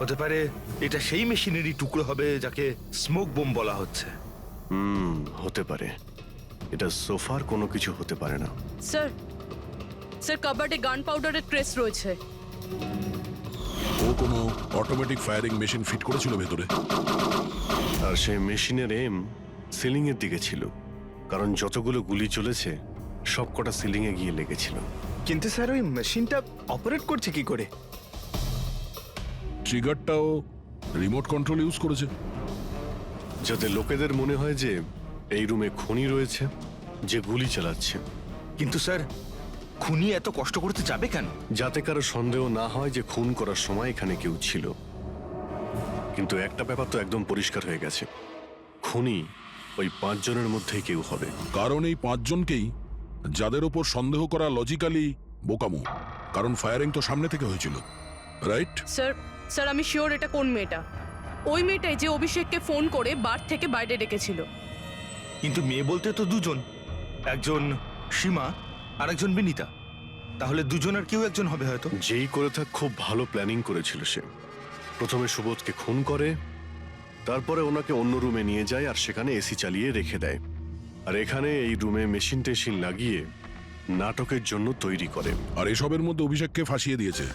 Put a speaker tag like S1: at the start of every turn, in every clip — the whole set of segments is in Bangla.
S1: হতে পারে এটা সেই মেশিনেরই টুকরো হবে যাকে স্মোক বোম বলা হচ্ছে।
S2: হতে পারে। এটা সোফার কোনো কিছু হতে পারে না।
S3: স্যার স্যার কাবার্ডে গান পাউডারের ট্রেস রয়েছে।
S4: ও কোনো অটোমেটিক ফায়ারিং মেশিন ফিট করেছিল ভেতরে?
S2: আর সেই মেশিনের এম সিলিং এর দিকে ছিল, কারণ যতগুলো গুলি চলেছে সবকটা সিলিং এ গিয়ে লেগেছিল।
S5: কিন্তু স্যার ওই মেশিনটা অপারেট করছে কি করে?
S4: ট্রিগারটাও রিমোট কন্ট্রোল ইউজ করেছে,
S2: যাতে লোকেদের মনে হয় যে এই রুমে খুনি রয়েছে যে গুলি চালাচ্ছে।
S1: কিন্তু স্যার, খুনি এত কষ্ট করতে যাবে কেন?
S2: যাতে কারো সন্দেহ না হয় যে খুন করার সময় এখানে কেউ ছিল। কিন্তু একটা ব্যাপার তো একদম পরিষ্কার হয়ে গেছে, খুনি ওই 5 জনের মধ্যেই কেউ হবে।
S4: কারণ এই 5 জনকেই যাদের ওপর সন্দেহ করা লজিক্যালি বোকামো, কারণ ফায়ারিং তো সামনে থেকে হয়েছিল, রাইট?
S3: স্যার স্যার আমি শিওর এটা কোন মেয়েটা, ওই মেয়েটাই যে অভিষেককে ফোন করে বার থেকে বাইরে ডেকেছিল।
S1: কিন্তু মেয়ে বলতে তো দুজন, একজন সীমা আর একজন বিনীতা। তাহলে দুজনের কেউ একজন হবে হয়তো।
S2: যেই করে থাক খুব ভালো প্ল্যানিং করেছিল সে। প্রথমে সুবোধকে খুন করে, তারপরে ওনাকে অন্য রুমে নিয়ে যায় আর সেখানে এসি চালিয়ে রেখে দেয়। আর এখানে এই রুমে মেশিন টেশিন লাগিয়ে নাটকের জন্য তৈরি করে।
S4: আর এসবের মধ্যে অভিষেককে ফাঁসিয়ে দিয়েছে,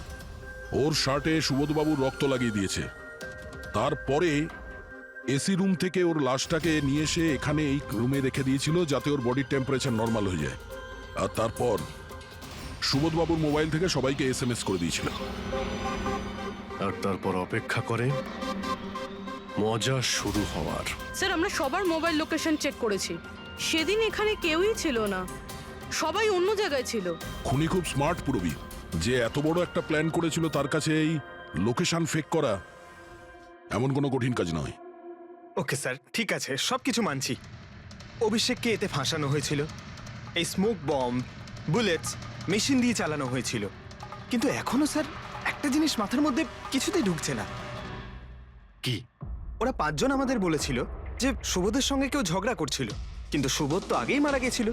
S4: ওর শার্টে সুবোধবাবুর রক্ত লাগিয়ে দিয়েছে। তারপরে এসি রুম থেকে ওর লাশটাকে নিয়ে এসে এখানে এই রুমে রেখে দিয়েছিল যাতে ওর বডির টেম্পারেচার নর্মাল হয়ে যায়। আর তারপর সুবোধবাবুর মোবাইল থেকে সবাইকে SMS করে দিয়েছিল।
S2: আর তারপর অপেক্ষা করে মজা শুরু হওয়ার।
S3: স্যার আমরা সবার মোবাইল লোকেশন চেক করেছি, সেদিন এখানে কেউই ছিল না, সবাই অন্য জায়গায় ছিল।
S4: খুনি খুব স্মার্ট পুরবি, যে এত বড় একটা প্ল্যান করেছিল তার কাছে এই লোকেশন ফেক করা এমন কোনো কঠিন কাজ নয়।
S5: ওকে স্যার, ঠিক আছে, সবকিছু মানছি। অভিষেককে এতে ফাঁসানো হয়েছিল, এই স্মোক বম, বুলেটস মেশিন দিয়ে চালানো হয়েছিল। কিন্তু এখনো স্যার একটা জিনিস মাথার মধ্যে কিছুতেই ঢুকছে না।
S2: কি?
S5: ওরা 5 জন আমাদের বলেছিল যে সুবোধের সঙ্গে কেউ ঝগড়া করছিল, কিন্তু সুবোধ তো আগেই মারা গেছিল।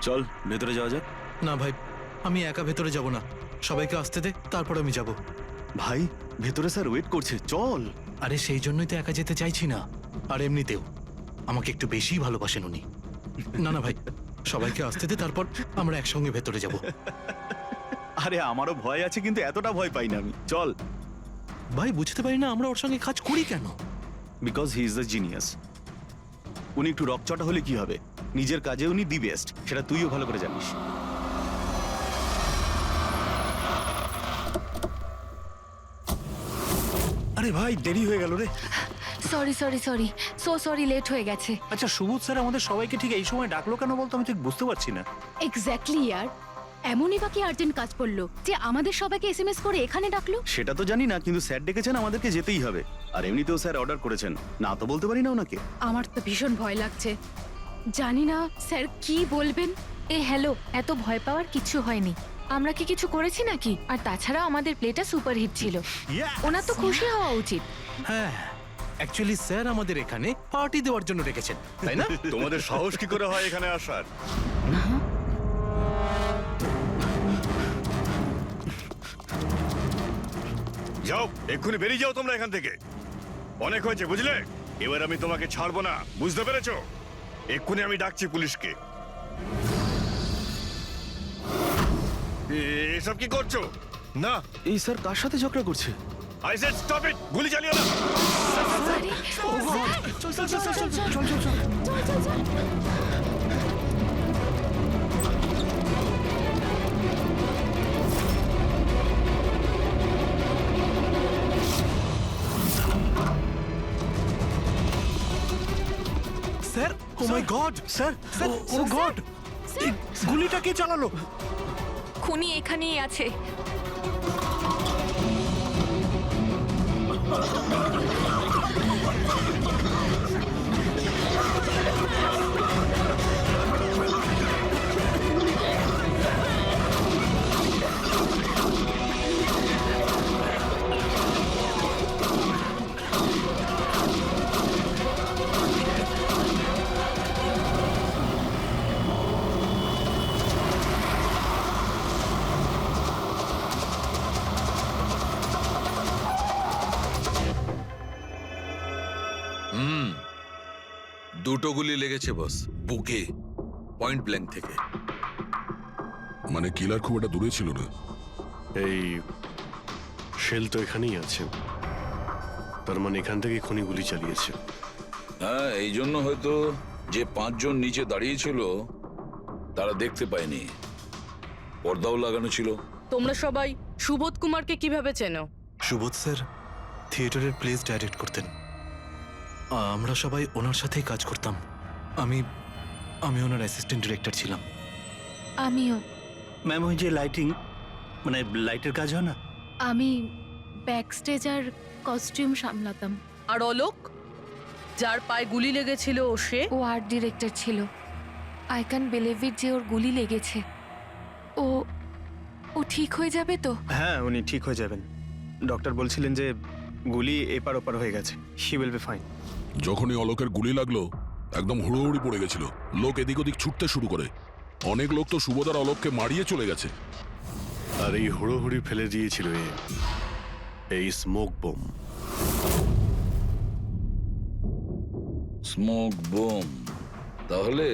S6: চল ভেতরে যাওয়া যাক।
S7: না ভাই, আমি একা ভেতরে যাব না, সবাইকে আসতে দে, তারপর আমি যাব।
S6: ভাই ভেতরে স্যার ওয়েট করছে, চল।
S7: আরে সেই জন্যই তো একা যেতে চাইছি না, আর এমনিতেও আমাকে একটু বেশি ভালোবাসেন উনি। না না ভাই, সবাইকে আসতে দে, তারপর আমরা একসঙ্গে ভেতরে যাব।
S6: আরে আমারও ভয় আছে, কিন্তু এতটা ভয় পাই না আমি, চল।
S7: ভাই বুঝতে পারি না আমরা ওর সঙ্গে কাজ করি কেন।
S6: Because he is the genius. উনি একটু রকচটা হলে কি হবে, নিজের কাজে উনি দি বেস্ট, সেটা তুইও ভালো করে জানিস।
S5: আরে ভাই দেরি হয়ে গেল রে।
S8: সরি লেট হয়ে গেছে।
S9: আচ্ছা সুবোধ স্যার আমাদের সবাইকে ঠিক এই সময় ডাকলো কেন বলতো, আমি ঠিক বুঝতে পারছি না।
S8: এক্স্যাক্টলি ইয়ার, এমনই বাকি আর্জেন্ট কাজ পড়লো যে আমাদের সবাইকে SMS করে এখানে ডাকলো।
S6: সেটা তো জানি না, কিন্তু স্যার ডেকেছেন, আমাদেরকে যেতেই হবে। আর এমনিতেও স্যার অর্ডার করেছেন, না তো বলতে পারি না ওনাকে।
S8: আমার তো ভীষণ ভয় লাগছে, জানি না স্যার কি বলবেন। হ্যালো, এত ভয় পাওয়ার কিছু হয়নি, আমরা কি কিছু করেছি নাকি? আর তাছাড়া আমাদের প্লেটা সুপারহিট ছিল, ওনার তো খুশি হওয়া উচিত।
S7: হ্যাঁ, অ্যাকচুয়ালি স্যার আমাদের এখানে পার্টি দেওয়ার জন্য রেখেছেন, তাই না?
S2: তোমাদের সাহস কি করে হয় এখানে আসার? যাও, এক্ষুনি বেরিয়ে যাও তোমরা এখান থেকে। অনেক হয়েছে বুঝলে, এবার আমি তোমাকে ছাড়বো না, বুঝতে পেরেছো? এক্ষুনি আমি ডাকছি পুলিশকে। এসব কি করছো?
S6: না, এই স্যার কার সাথে ঝগড়া করছে?
S2: আই সেড স্টপ ইট, গুলি চালিও না।
S7: স্যার, ও মাই গড স্যার, ও গড,
S9: গুলিটা কে চালালো?
S8: খুনি এখানেই আছে।
S10: দুটো গুলি লেগেছে বস, বুকে, পয়েন্ট ব্ল্যাঙ্ক থেকে।
S4: মানে কিলার খুব একটা দূরে ছিল না।
S2: এই শেল তো এখানেই আছে, তার মানে এখান থেকে খনি গুলি চালিয়েছে।
S10: হ্যাঁ, এই জন্য হয়তো যে 5 জন নিচে দাঁড়িয়েছিল তারা দেখতে পায়নি, পর্দাও লাগানো ছিল।
S3: তোমরা সবাই সুবোধ কুমারকে কিভাবে চেনো?
S7: সুবোধ স্যার থিয়েটারের প্লেস ডাইরেক্ট করতেন, আমরা সবাই ওনার সাথেই কাজ করতাম। আমি আমি ওনার অ্যাসিস্ট্যান্ট ডিরেক্টর ছিলাম।
S8: আমিও।
S9: ম্যাম ওই যে লাইটিং, মানে লাইটের কাজ হয় না,
S8: আমি ব্যাক স্টেজ আর কস্টিউম সামলাতাম।
S3: আর অলোক, যার পায়ে গুলি লেগেছিল সে?
S8: ও আর্ট ডিরেক্টর ছিল। আই ক্যান বিলিভ ইট যে ওর গুলি লেগেছে। ও ও ঠিক হয়ে যাবে তো?
S5: হ্যাঁ, উনি ঠিক হয়ে যাবেন। ডক্টর বলছিলেন যে গুলি এপার ওপার হয়ে গেছে, শি উইল বি ফাইন।
S4: যখনই অলোকের গুলি লাগলো একদম হুড়োহুড়ি পড়ে গেছিল, লোক এদিক ওদিক ছুটতে শুরু করে। অনেক লোক তো সুবোধ আর অলোককে মারিয়ে চলে গেছে।
S2: আর এই হুড়োহুড়ি ফেলে দিয়েছিল এই স্মোক বোম।
S10: Smoke bomb. তাহলে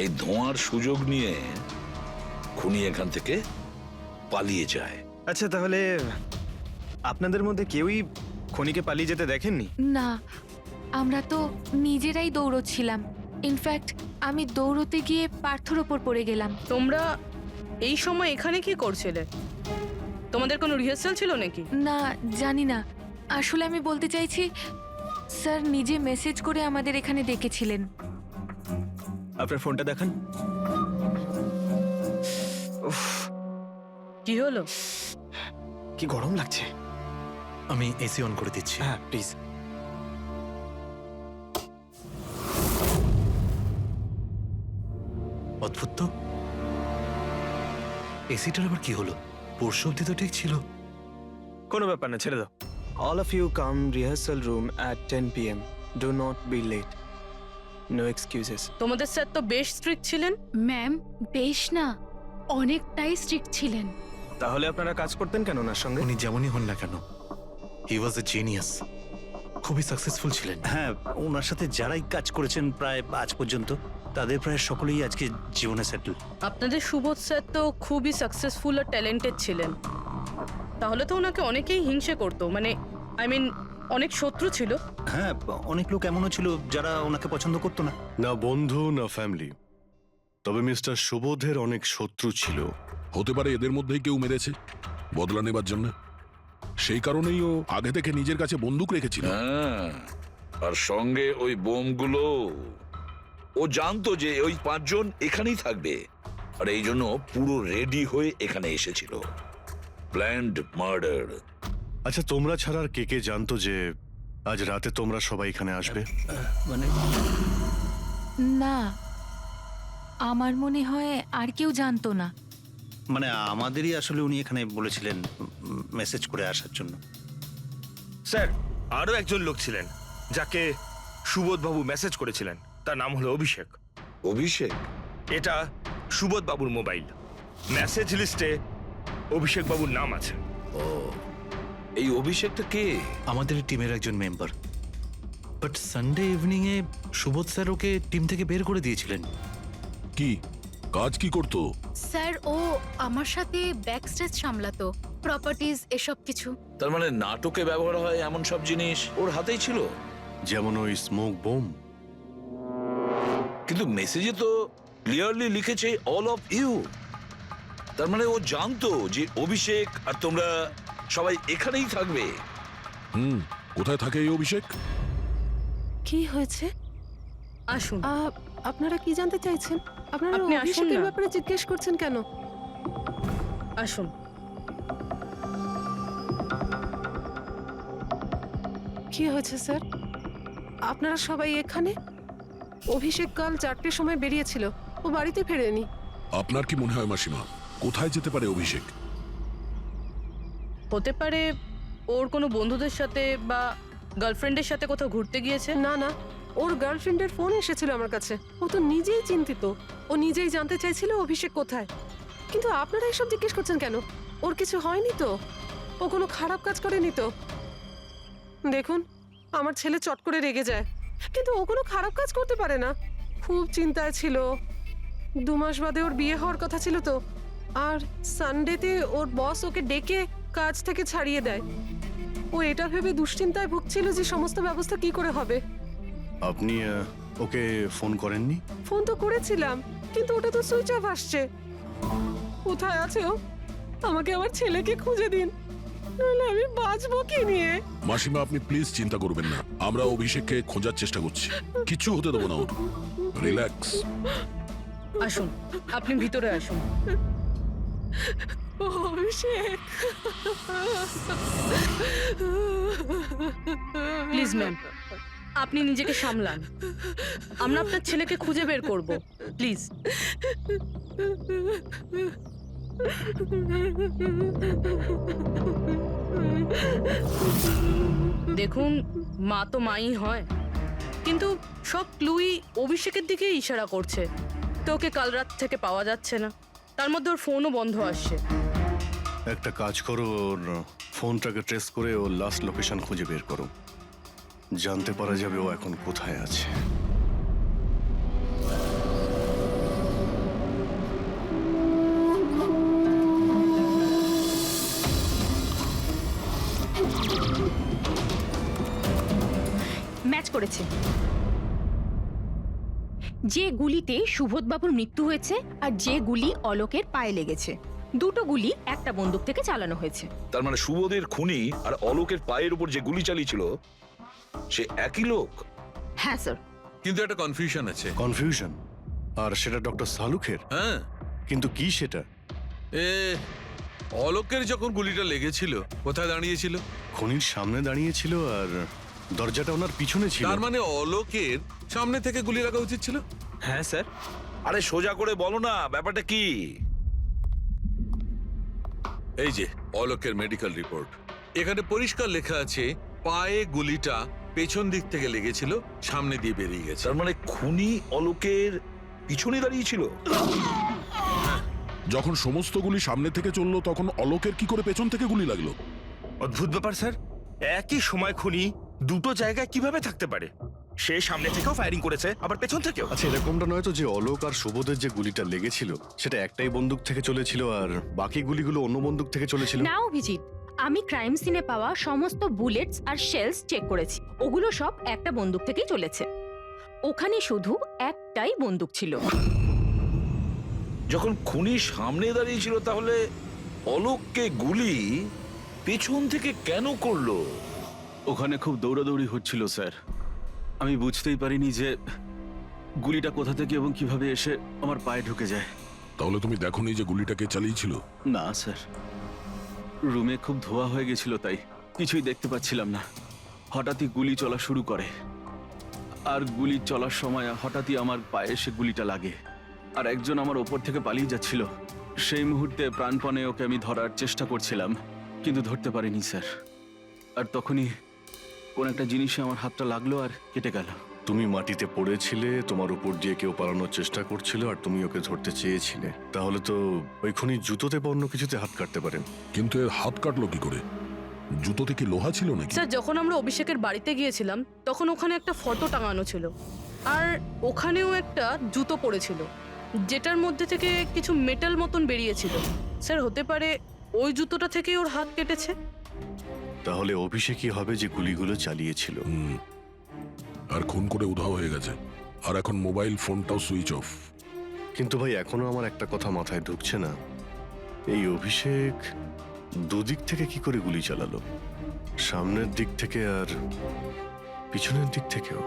S10: এই ধোঁয়ার সুযোগ নিয়ে খুনি এখান থেকে পালিয়ে যায়।
S5: আচ্ছা, তাহলে আপনাদের মধ্যে কেউই খনিকে পালিয়ে যেতে দেখেননি?
S8: না, আমরা তো নিজেরাই দৌড়চ্ছিলাম। ইনফ্যাক্ট আমি দৌড়তে গিয়ে পার্থর ওপর পড়ে গেলাম।
S3: তোমরা এই সময় এখানে কি করছিলে? তোমাদের কোনো রিহার্সাল ছিল নাকি?
S8: না, জানি না। আসলে আমি বলতে চাইছি, স্যার নিজে মেসেজ করে আমাদের এখানে ডেকেছিলেন।
S5: আপনার ফোনটা দেখান। উফ,
S3: কি হলো?
S5: কি গরম লাগছে।
S7: আমি এসি অন করে দিচ্ছি।
S5: হ্যাঁ, প্লিজ।
S7: অদ্ভুত তো, এসিটার আবার কি হলো? পরশু অব্দি তো ঠিক ছিল।
S5: কোনো ব্যাপার না, ছেড়ে দাও। All of you come rehearsal room at 10 p.m. Do not be late. No excuses.
S3: তোমাদের স্যার তো বেশ স্ট্রিক্ট ছিলেন।
S8: ম্যাম বেশ না, অনেকটাই স্ট্রিক্ট ছিলেন।
S5: তাহলে আপনারা কাজ করতেন কেন ওনার সঙ্গে?
S7: উনি যেমনই হন না কেন, হি ওয়াজ এ জিনিয়াস, খুবই সাকসেসফুল ছিলেন।
S9: হ্যাঁ ওনার সাথে যারাই কাজ করেছেন প্রায় আজ পর্যন্ত, তাদের প্রায় সকলেই আজকে জীবনে সেটেল।
S3: আপনাদের সুবোধ স্যার তো খুবই সাকসেসফুল আর ট্যালেন্টেড ছিলেন, তাহলে তো ওনাকে অনেকেই হিংসে করতো, মানে আই মিন অনেক শত্রু ছিল।
S9: হ্যাঁ, অনেক লোক এমনও ছিল যারা ওনাকে পছন্দ করতো না।
S2: না বন্ধু না ফ্যামিলি, তবে মিস্টার সুবোধের অনেক শত্রু ছিল।
S4: হতে পারে এদের মধ্যেই কেউ মেরেছে বদলা নেবার জন্য। সেই কারণেই ও আগে থেকে নিজের কাছে বন্দুক রেখেছিল।
S10: হ্যাঁ, আর সঙ্গে ওই বোমগুলো। ও জানতো যে ওই 5 জন এখানেই থাকবে, আর এই জন্য পুরো রেডি হয়ে এখানে এসেছিল। Planned murder.
S2: আচ্ছা, তোমরা ছাড়া আর কে কে জানতো যে আজ রাতে তোমরা সবাই এখানে আসবে?
S9: মানে
S8: না, আমার মনে হয় আর কেউ জানতো না।
S9: মানে আমাদেরই আসলে উনি এখানে বলেছিলেন মেসেজ করে আসার জন্য।
S1: স্যার, আরো একজন লোক ছিলেন যাকে সুবোধ বাবু মেসেজ করেছিলেন, তার নাম হলো অভিষেক।
S10: অভিষেক?
S1: এটা সুবোধ বাবুর মোবাইল। মেসেজ লিস্টে অভিষেক বাবুর নাম আছে।
S10: ও, এই অভিষেকটা কে?
S7: আমাদের টিমের একজন member, but Sunday evening A Subodh sir okay team থেকে বের করে দিয়েছিলেন।
S4: কি কাজ কি করতো?
S8: স্যার ও আমার সাথে ব্যাক স্টেজ সামলাতো, প্রপার্টিজ এসব কিছু।
S10: তার মানে নাটকে ব্যবহার হয় এমন সব জিনিস ওর হাতেই ছিল।
S2: যেমন ওই স্মোক বোম।
S10: কিন্তু মেসেজে তো ক্লিয়ারলি লিখেছে অল অফ ইউ। তার মানে ও জানতো যে অভিষেক আর তোমরা সবাই এখানেই থাকবে।
S4: কোথায় থাকে এই অভিষেক?
S11: কি হয়েছে?
S3: আসুন।
S11: আপনারা কি জানতে চাইছেন? আপনারা
S3: আপনি আসুন
S11: অভিষেকের
S3: না।
S11: ব্যাপারে জিজ্ঞেস করছেন কেন?
S3: আসুন।
S11: কি হয়েছে স্যার? আপনারা সবাই এখানে? অভিষেক কাল 4টের সময় বেরিয়েছিল, ও বাড়িতে ফেরেনি।
S4: আপনার কি মনে হয় মাসিমা, কোথায় যেতে পারে অভিষেক?
S3: হতে পারে ওর কোনো বন্ধুদের সাথে বা গার্লফ্রেন্ডের সাথে কোথাও ঘুরতে গিয়েছে।
S11: না না, ওর গার্লফ্রেন্ডের ফোন এসেছিল আমার কাছে। ও তো নিজেই চিন্তিত, ও নিজেই জানতে চাইছিল অভিষেক কোথায়। কিন্তু আপনারা এসব জিজ্ঞেস করছেন কেন? ওর কিছু হয়নি তো? ও কোনো খারাপ কাজ করেনি তো? দেখুন, আমার ছেলে চট করে রেগে যায়। কিন্তু ও কোনো খারাপ কাজ করতে পারে না। খুব চিন্তায় ছিল। 2 মাস বাদে ওর বিয়ে হওয়ার কথা ছিল তো, আর সানডেতে ওর বস ওকে ডেকে কাজ থেকে ছাড়িয়ে দেয়। ও এটা ভেবে দুশ্চিন্তায় ভুগছিল যে সমস্ত ব্যবস্থা কি করে হবে।
S2: আপনি ওকে ফোন করেননি?
S11: ফোন তো করেছিলাম, কিন্তু ওটা তো সুইচ অফ আসছে। কোথায় আছে ও? আমাকে আমার ছেলেকে খুঁজে দিন, নাহলে আমি বাঁচবো কি নিয়ে।
S4: মাসিমা, আপনি প্লিজ চিন্তা করবেন না, আমরা অভিষেককে খোঁজার চেষ্টা করছি, কিচ্ছু হতে দেবো না ওর। রিল্যাক্স।
S3: আসুন, আপনি ভিতরে আসুন।
S11: অভিষেক,
S3: প্লিজ ম্যাম, আপনি নিজেকে সামলান। আমরা আপনার ছেলেকে খুঁজে বের করব, প্লিজ। দেখুন, মা তো মাই হয়, কিন্তু সব ক্লুই অভিষেকের দিকে ইশারা করছে। তো ওকে কাল রাত থেকে পাওয়া যাচ্ছে না, তার মধ্যে ওর ফোনও বন্ধ আসছে।
S2: একটা কাজ করো, ওর ফোনটাকে ট্রেস করে ওর লাস্ট লোকেশন খুঁজে বের করো। জানতে পারা যাবে ও এখন কোথায় আছে।
S8: ম্যাচ করেছে। যে গুলিতে সুবোধবাবুর মৃত্যু হয়েছে আর যে গুলি অলোকের পায়ে লেগেছে, দুটো গুলি একটা বন্দুক থেকে চালানো হয়েছে।
S10: তার মানে সুবোধের খুনি আর অলোকের পায়ের উপর যে গুলি চালিয়েছিল সে একই লোক।
S8: হ্যাঁ স্যার।
S12: কিন্তু একটা কনফিউশন আছে।
S2: কনফিউশন? আর সেটা ডক্টর সালুখের?
S12: হ্যাঁ,
S2: কিন্তু কি সেটা?
S12: এ অলোকের যখন গুলিটা লেগেছিল কোথায় দাঁড়িয়েছিল?
S2: খুনির সামনে দাঁড়িয়েছিল আর দরজাটা ওনার পিছনে ছিল।
S12: তার মানে অলোকের সামনে থেকে গুলি লাগা উচিত ছিল।
S5: হ্যাঁ স্যার।
S10: আরে সোজা করে বলো না, ব্যাপারটা কি?
S12: এই যে অলোকের মেডিকেল রিপোর্ট, এখানে পরিষ্কার লেখা আছে পায়ে গুলিটা পেছন দিক থেকে লেগেছিল, সামনে দিয়ে বেরিয়ে গেছে।
S10: তার মানে খুনি অলোকের পিছনে দাঁড়িয়েছিল।
S4: যখন সমস্ত গুলি সামনে থেকে চললো তখন অলোকের কি করে পেছন থেকে গুলি লাগলো?
S1: অদ্ভুত ব্যাপার স্যার, একই সময় খুনি দুটো জায়গায় কিভাবে থাকতে পারে? সে সামনে থেকেও ফায়ারিং করেছে, আবার পেছন থেকেও।
S2: আচ্ছা, এরকমটা নয় তো যে অলোক আর সুবোধের যে গুলিটা লেগেছিল সেটা একটাই বন্দুক থেকে চলেছিল আর বাকি গুলিগুলো অন্য বন্দুক থেকে চলেছিল?
S8: না অভিজিৎ, আমি ক্রাইম সিনে পাওয়া সমস্ত বুলেটস আর শেলস চেক করেছি, ওগুলো সব একটা বন্দুক থেকেই চলেছে। ওখানে শুধু একটাই বন্দুক ছিল।
S10: যখন খুনি সামনে দাঁড়িয়েছিল তাহলে অলোককে গুলি পেছন থেকে কেন করলো?
S6: ওখানে খুব দৌড়াদৌড়ি হচ্ছিল স্যার। আমি বুঝতেই পারিনি যে গুলিটা কোথা থেকে এবং কিভাবে এসে আমার পায়ে ঢুকে যায়।
S4: তাহলে তুমি দেখোনি যে গুলিটাকে চালিয়েছিল?
S6: না স্যার, রুমে খুব ধোয়া হয়ে গেছিল, তাই কিছুই দেখতে পাচ্ছিলাম না। হঠাৎই গুলি চলা শুরু করে, আর গুলি চলার সময় হঠাৎই আমার পায়ে এসে গুলিটা লাগে, আর একজন আমার ওপর থেকে পালিয়ে যাচ্ছিল। সেই মুহূর্তে প্রাণপণে ওকে আমি ধরার চেষ্টা করছিলাম, কিন্তু ধরতে পারিনি স্যার। আর তখনই কোন একটা জিনিসে আমার হাতটা লাগলো আর কেটে গেল।
S2: তুমি মাটিতে পড়েছিলে, তোমার উপর দিয়ে কেউ পালানোর চেষ্টা করছিল আর তুমি ওকে ধরতে চেয়েছিলে। তাহলে তো ওই খুনি জুতোতে বা অন্য কিছুতে হাত কাটতে পারেন।
S4: কিন্তু এর হাত কাটলো কি করে? জুতোতে কি লোহা ছিল নাকি?
S3: স্যার, যখন আমরা অভিষেকের বাড়িতে গিয়েছিলাম তখন ওখানে একটা ফটো টাঙানো ছিল, আর ওখানেও একটা জুতো পড়েছিল যেটার মধ্যে থেকে কিছু মেটাল মতন বেরিয়েছিল। স্যার, হতে পারে ওই জুতোটা থেকেই ওর হাত কেটেছে।
S2: তাহলে অভিষেকই হবে যে গুলিগুলো চালিয়েছিল।
S4: আর খুন করে উধাও হয়ে গেছে, আর এখন মোবাইল ফোনটাও সুইচ অফ।
S2: কিন্তু ভাই, এখনো আমার একটা কথা মাথায় ঢুকছে না, এই অভিষেক দুদিক থেকে কি করে গুলি চালালো? সামনের দিক থেকে আর পিছনের দিক থেকেও।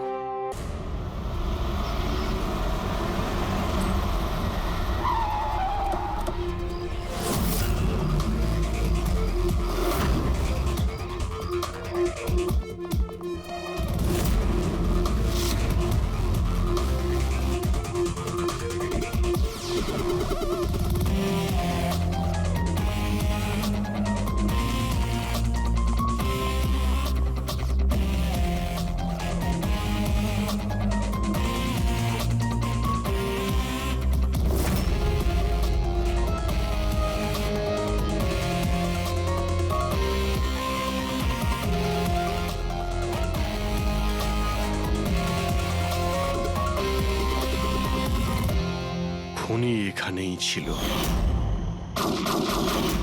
S2: খুনি এখানেই ছিল।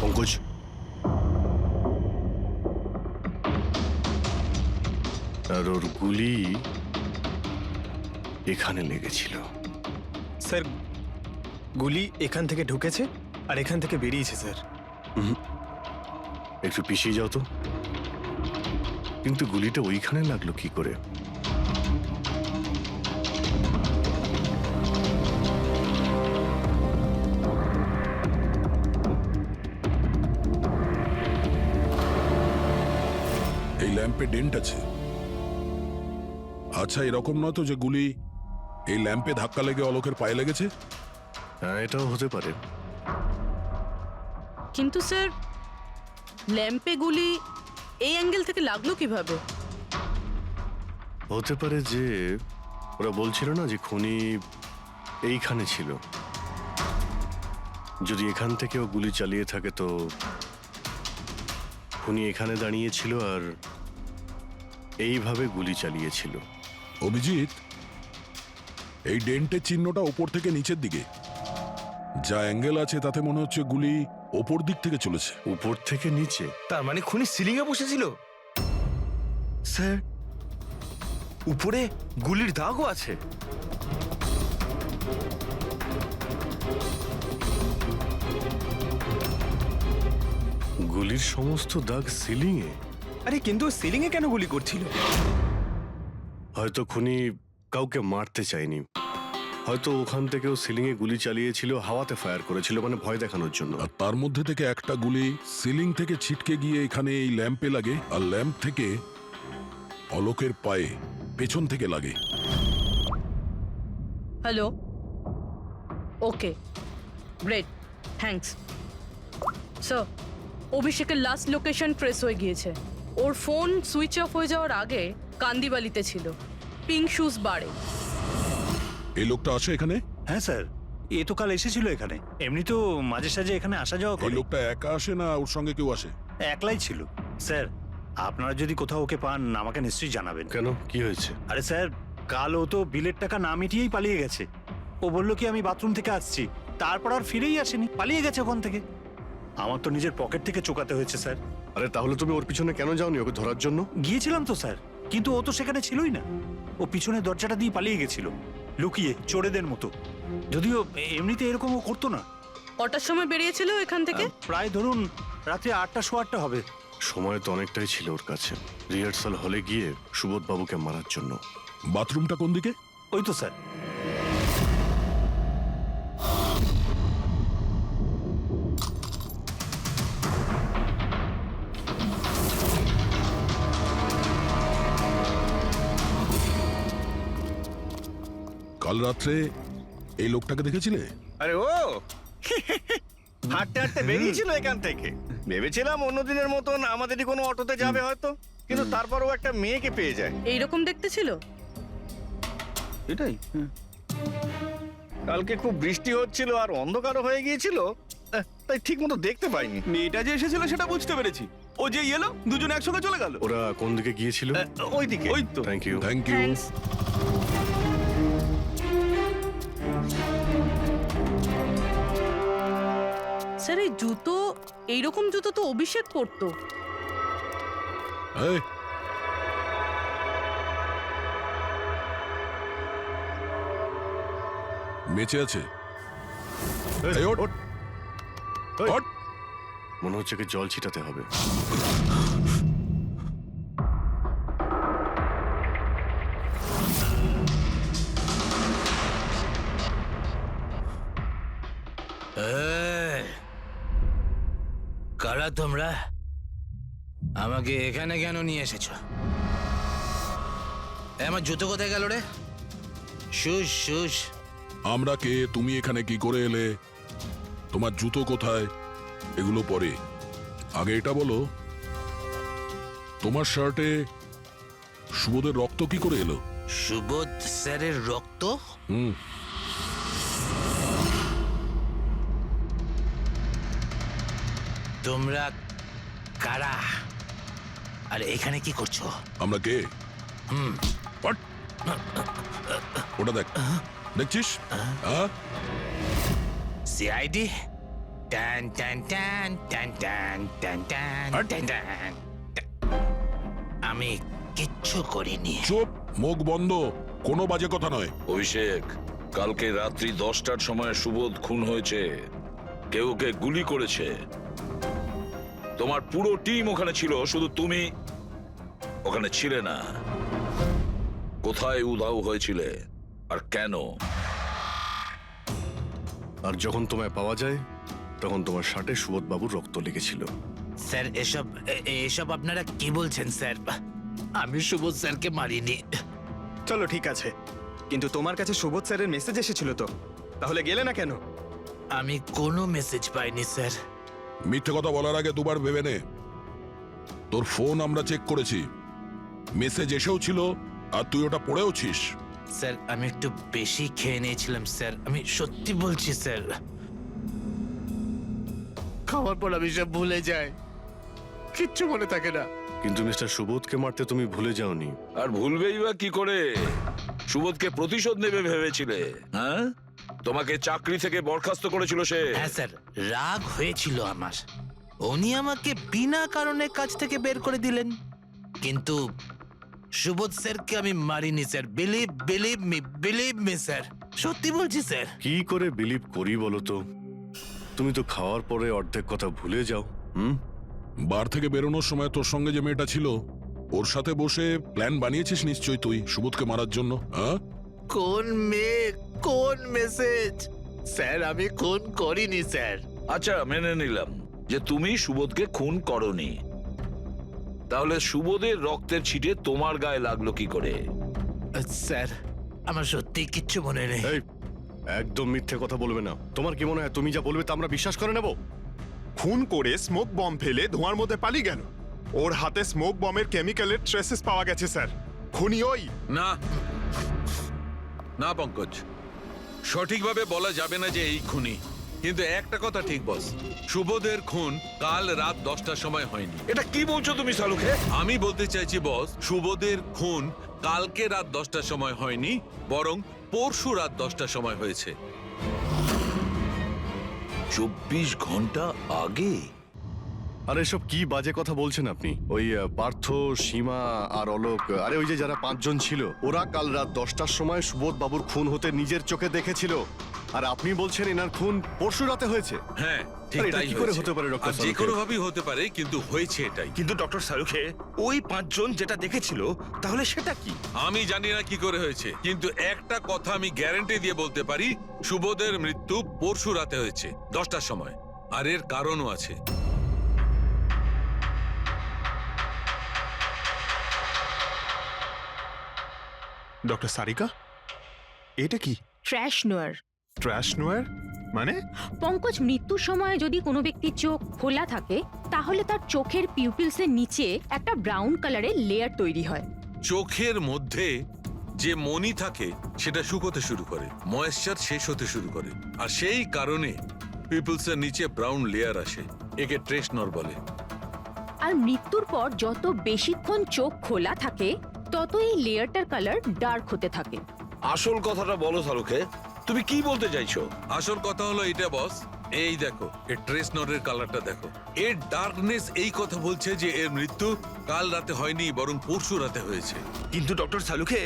S2: পঙ্কজ, আর ওর গুলি এখানে লেগেছিল।
S5: স্যার গুলি এখান থেকে ঢুকেছে আর এখান থেকে বেরিয়েছে স্যার।
S2: একটু পিছিয়ে যাও তো। কিন্তু গুলিটা ওইখানে লাগলো কি করে?
S4: এই ল্যাম্পে ডেন্ট আছে। আচ্ছা, এরকম নয় তো যে গুলি এই ল্যাম্পে ধাক্কা লেগে অলোকের পায়ে লেগেছে?
S2: হ্যাঁ, এটাও হতে পারে।
S3: কিন্তু স্যার, ল্যাম্পে গুলি এই অ্যাঙ্গেল থেকে লাগলো কিভাবে?
S2: হতে পারে যে ওরা বলছিল না যে খুনি এইখানে ছিল। যদি এখান থেকেও গুলি চালিয়ে থাকে তো খুনি এখানে দাঁড়িয়েছিল আর এইভাবে গুলি চালিয়েছিল।
S4: অভিজিৎ, এই ডেন্টের চিহ্নটা ওপর থেকে নিচের দিকে। যা অ্যাঙ্গেল আছে তাতে মনে হচ্ছে গুলি ওপর দিক থেকে চলেছে।
S2: উপর থেকে নিচে?
S1: তার মানে খুনি সিলিং এ বসেছিল। স্যার, উপরে গুলির দাগও আছে।
S2: গুলির সমস্ত দাগ সিলিং এ?
S5: আরে কিন্তু সিলিং এ কেন গুলি করছিল?
S2: হয়তো খুনি কাউকে মারতে চায়নি। হয়তো ওখান থেকেও সিলিং এ গুলি চালিয়েছিল, হাওয়াতে ফায়ার করেছিল, মানে ভয় দেখানোর জন্য।
S4: আর তার মধ্যে থেকে একটা গুলি সিলিং থেকে ছিটকে গিয়ে এখানে এই ল্যাম্পে লাগে, আর ল্যাম্প থেকে অলোকের পায়ে পেছন থেকে লাগে।
S3: হ্যালো, ওকে, গ্রেট, থ্যাঙ্কস। স্যার, অভিষেকের লাস্ট লোকেশন ট্রেস হয়ে গিয়েছে। ওর ফোন সুইচ অফ হয়ে যাওয়ার আগে কান্দিবালিতে ছিল, পিঙ্ক শুজ বারে।
S4: এই লোকটা আসে এখানে?
S9: হ্যাঁ স্যার, এ তো কাল এসেছিল এখানে। এমনি তো মাঝে সাঝে এখানে আসা যাওয়া
S4: এই
S9: করে।
S4: লোকটা একা আসে না ওর সঙ্গে কেউ আসে?
S9: একলাই ছিল। স্যার, আপনারা যদি কোথাও ওকে পান আমাকে নিশ্চয়ই জানাবেন।
S2: কেন, কি হয়েছে?
S9: আরে স্যার, কাল ও তো বিলের টাকা না মিটিয়েই পালিয়ে গেছে। ও বলল কি আমি বাথরুম থেকে আসছি, তারপর আর ফিরেই আসেনি, পালিয়ে গেছে ওখান থেকে। আমার তো নিজের পকেট থেকে চোকাতে হয়েছে স্যার।
S2: আরে তাহলে তুমি ওর পিছনে কেন যাওনি ওকে ধরার জন্য?
S9: গিয়েছিলাম তো স্যার, কিন্তু ও তো সেখানে ছিলই না। ও পিছনে দরজাটা দিয়ে পালিয়ে গেছিল, লুকিয়ে, চোরেদের মতো। যদিও এমনিতে এরকম ও করতো না।
S3: কটার সময় বেরিয়েছিল এখান থেকে?
S9: প্রায় ধরুন রাতে 8টা সোয়া 8টা হবে।
S2: সময় তো অনেকটাই ছিল ওর কাছে, রিহার্সাল হলে গিয়ে সুবোধ বাবুকে মারার জন্য।
S4: বাথরুমটা কোন দিকে?
S9: ওই তো স্যার।
S4: কাল রাত্রে এই লোকটাকে দেখেছিলে?
S5: আরে ও হাঁটতে হাঁটতে বেরিয়েছিল এখান থেকে। ভেবেছিলাম অন্য দিনের মতন আমাদেরই কোনো অটোতে যাবে হয়তো, কিন্তু তারপরও একটা মেয়েকে পেয়ে যায়।
S3: এইরকম দেখতে ছিল?
S6: এটাই।
S5: কালকে খুব বৃষ্টি হচ্ছিল আর অন্ধকারও হয়ে গিয়েছিল, তাই ঠিক মতো দেখতে পাইনি।
S6: মেয়েটা যে এসেছিল সেটা বুঝতে পেরেছি। ও যে এলো, দুজনে একসঙ্গে চলে গেল।
S2: ওরা কোন দিকে গিয়েছিল?
S5: ওইদিকে।
S6: ওই তো।
S2: Thank you.
S4: Thank you.
S3: Thanks. Sir, এই জুতো, এইরকম জুতো তো অভিষেক পরতো।
S4: এই, বেঁচে আছে? এই, ওঠ, ওঠ।
S2: মনে হচ্ছে কি জল ছিটাতে হবে।
S13: কারা তোমরা? আমাকে এখানে কেন নিয়ে এসেছো? আমার জুতো কোথায় গেল রে? Shoes shoes.
S4: আমরা কে, তুমি এখানে কি করে এলে, তোমার জুতো কোথায়, এগুলো পরে। আগে এটা বলো, তোমার শার্টে সুবোধের রক্ত কি করে এলো?
S13: সুবোধ স্যারের রক্ত?
S4: হুম।
S13: তোমরা কারা আর এখানে কি করছো?
S4: আমরা কে? ওটা দেখ, দেখছিস?
S13: সিআইডি টান টান টান টান টান টান টান টান টান। আমি কিচ্ছু করিনি।
S4: চুপ, মুখ বন্ধ, কোনো বাজে কথা নয়।
S10: অভিষেক, কালকে রাত্রি 10টার সময় সুবোধ খুন হয়েছে। কেউ ওকে গুলি করেছে। তোমার পুরো টিম ওখানে ছিল, শুধু তুমি ওখানে ছিলে না। কোথায় উধাও হয়েছিলে আর কেন?
S2: আর যখন তোমায় পাওয়া যায় তখন তোমার শার্টে সুবোধ বাবুর রক্ত লেগেছিল।
S13: স্যার এসব আপনারা কি বলছেন স্যার? আমি সুবোধ স্যারকে মারিনি।
S5: চলো ঠিক আছে, কিন্তু তোমার কাছে সুবোধ স্যারের মেসেজ এসেছিল তো, তাহলে গেলে না কেন?
S13: আমি কোনো মেসেজ পাইনি স্যার।
S4: মিথ্যে কথা বলার আগে দুবার ভেবে নে। তোর ফোন আমরা চেক করেছি, মেসেজ এসেও ছিল আর তুই ওটা পড়েওছিস।
S13: স্যার আমি একটু বেশি খেয়ে নিয়েছিলাম স্যার, আমি সত্যি বলছি স্যার। খাওয়ার পর আমি সব ভুলে যাই, কিচ্ছু মনে থাকে না।
S2: কিন্তু মিস্টার সুবোধকে মারতে তুমি ভুলে যাওনি।
S10: আর ভুলবেই বা কি করে? সুবোধকে প্রতিশোধ নেবে ভেবেছিলে? হ্যাঁ, তোমাকে চাকরি থেকে বরখাস্ত করেছিল সে।
S13: হ্যাঁ স্যার, রাগ হয়েছিল আমার। উনি আমাকে বিনা কারণে কাজ থেকে বের করে দিলেন, কিন্তু সুবোধ স্যারকে আমি মারিনি স্যার। বিলিভ মি স্যার, সত্যি বলছি স্যার।
S2: কি করে বিলিভ করি বলো তো? তুমি তো খাওয়ার পরে অর্ধেক কথা ভুলে যাও।
S4: বার থেকে বেরোনোর সময় তোর সঙ্গে যে মেয়েটা ছিল ওর সাথে বসে প্ল্যান বানিয়েছিস নিশ্চয়ই তুই সুবোধকে মারার জন্য। হ্যাঁ,
S13: কোন মেয়ে, কোন মেসেজ? স্যার আমি খুন করিনি স্যার।
S10: আচ্ছা, মেনে নিলাম যে তুমি সুবোধকে খুন করনি। তাহলে সুবোধের রক্তের ছিটে তোমার গায়ে লাগলো কি করে?
S13: স্যার আমার সত্যি কিচ্ছু মনে নেই।
S2: এই, একদম মিথ্যে কথা বলবে না। তোমার কি মনে হয় তুমি যা বলবে তা আমরা বিশ্বাস করে নেব?
S14: খুন করে স্মোক বম ফেলে ধোঁয়ার মধ্যে পালিয়ে গেল। ওর হাতে স্মোক বমের কেমিক্যালের ট্রেসেস পাওয়া গেছে স্যার। খুনি ওই
S12: না না পঙ্কজ, সঠিকভাবে বলা যাবে না যে এই খুনি, কিন্তু একটা কথা ঠিক বস, সুবোধের খুন কাল রাত 10টার সময় হয়নি।
S10: এটা কি বলছো তুমি সালুকে?
S12: আমি বলতে চাইছি বস, সুবোধের খুন কালকে রাত 10টার সময় হয়নি, বরং পরশু রাত 10টার সময় হয়েছে।
S10: 24 ঘন্টা আগে?
S2: আরে এসব কি বাজে কথা বলছেন আপনি? ওই পার্থ, সীমা আর অলোক, আরে ওই যে যারা 5 জন ছিল, ওরা কাল রাত 10টার সময় সুবোধ বাবুর খুন হতে নিজের চোখে দেখেছিল। আর আপনি বলছেন এনার খুন পরশু রাতে হয়েছে?
S12: হ্যাঁ ঠিক
S2: আরে এটা
S12: তাই
S2: কি করে
S12: হয়েছে।
S2: হতে পারে ডক্টর
S12: আর যে
S2: সালুকে?
S12: কোনো ভাবেই হতে পারে, কিন্তু হয়েছে এটাই।
S1: কিন্তু ডক্টর সালুকে, ওই 5 জন যেটা দেখেছিল তাহলে সেটা কি?
S12: আমি জানি না কি করে হয়েছে, কিন্তু একটা কথা আমি গ্যারান্টি দিয়ে বলতে পারি, সুবোধের মৃত্যু পরশু রাতে হয়েছে 10টার সময়। আর এর কারণও আছে।
S14: ডক্টর সারিকা, এটা কি?
S15: ট্র্যাশ নোয়ার।
S14: ট্র্যাশ নোয়ার মানে?
S15: পঙ্কজ, মৃত্যুর সময় যদি কোনো ব্যক্তির চোখ খোলা থাকে তাহলে তার চোখের পিউপিলসের নিচে একটা ব্রাউন কালারের লেয়ার তৈরি হয়।
S12: চোখের মধ্যে যে মনি থাকে সেটা শুকোতে শুরু করে, ময়েশ্চার শেষ হতে শুরু করে, আর সেই কারণে পিপলসের নিচে ব্রাউন লেয়ার আসে। একে ট্রেশনর বলে।
S15: আর মৃত্যুর পর যত বেশিক্ষণ চোখ খোলা থাকে তত এই লেয়ারটার কালার ডার্ক হতে থাকে।
S10: আসল কথাটা বলো সালুকে, তুমি কি বলতে চাইছো?
S12: আসল কথা হলো এটা বস, এই দেখো এর ট্রেশনরের কালারটা দেখো। এর ডার্কনেস এই কথা বলছে যে এর মৃত্যু কাল রাতে হয়নি, বরং পরশু রাতে হয়েছে।
S1: কিন্তু ডক্টর সালুকে,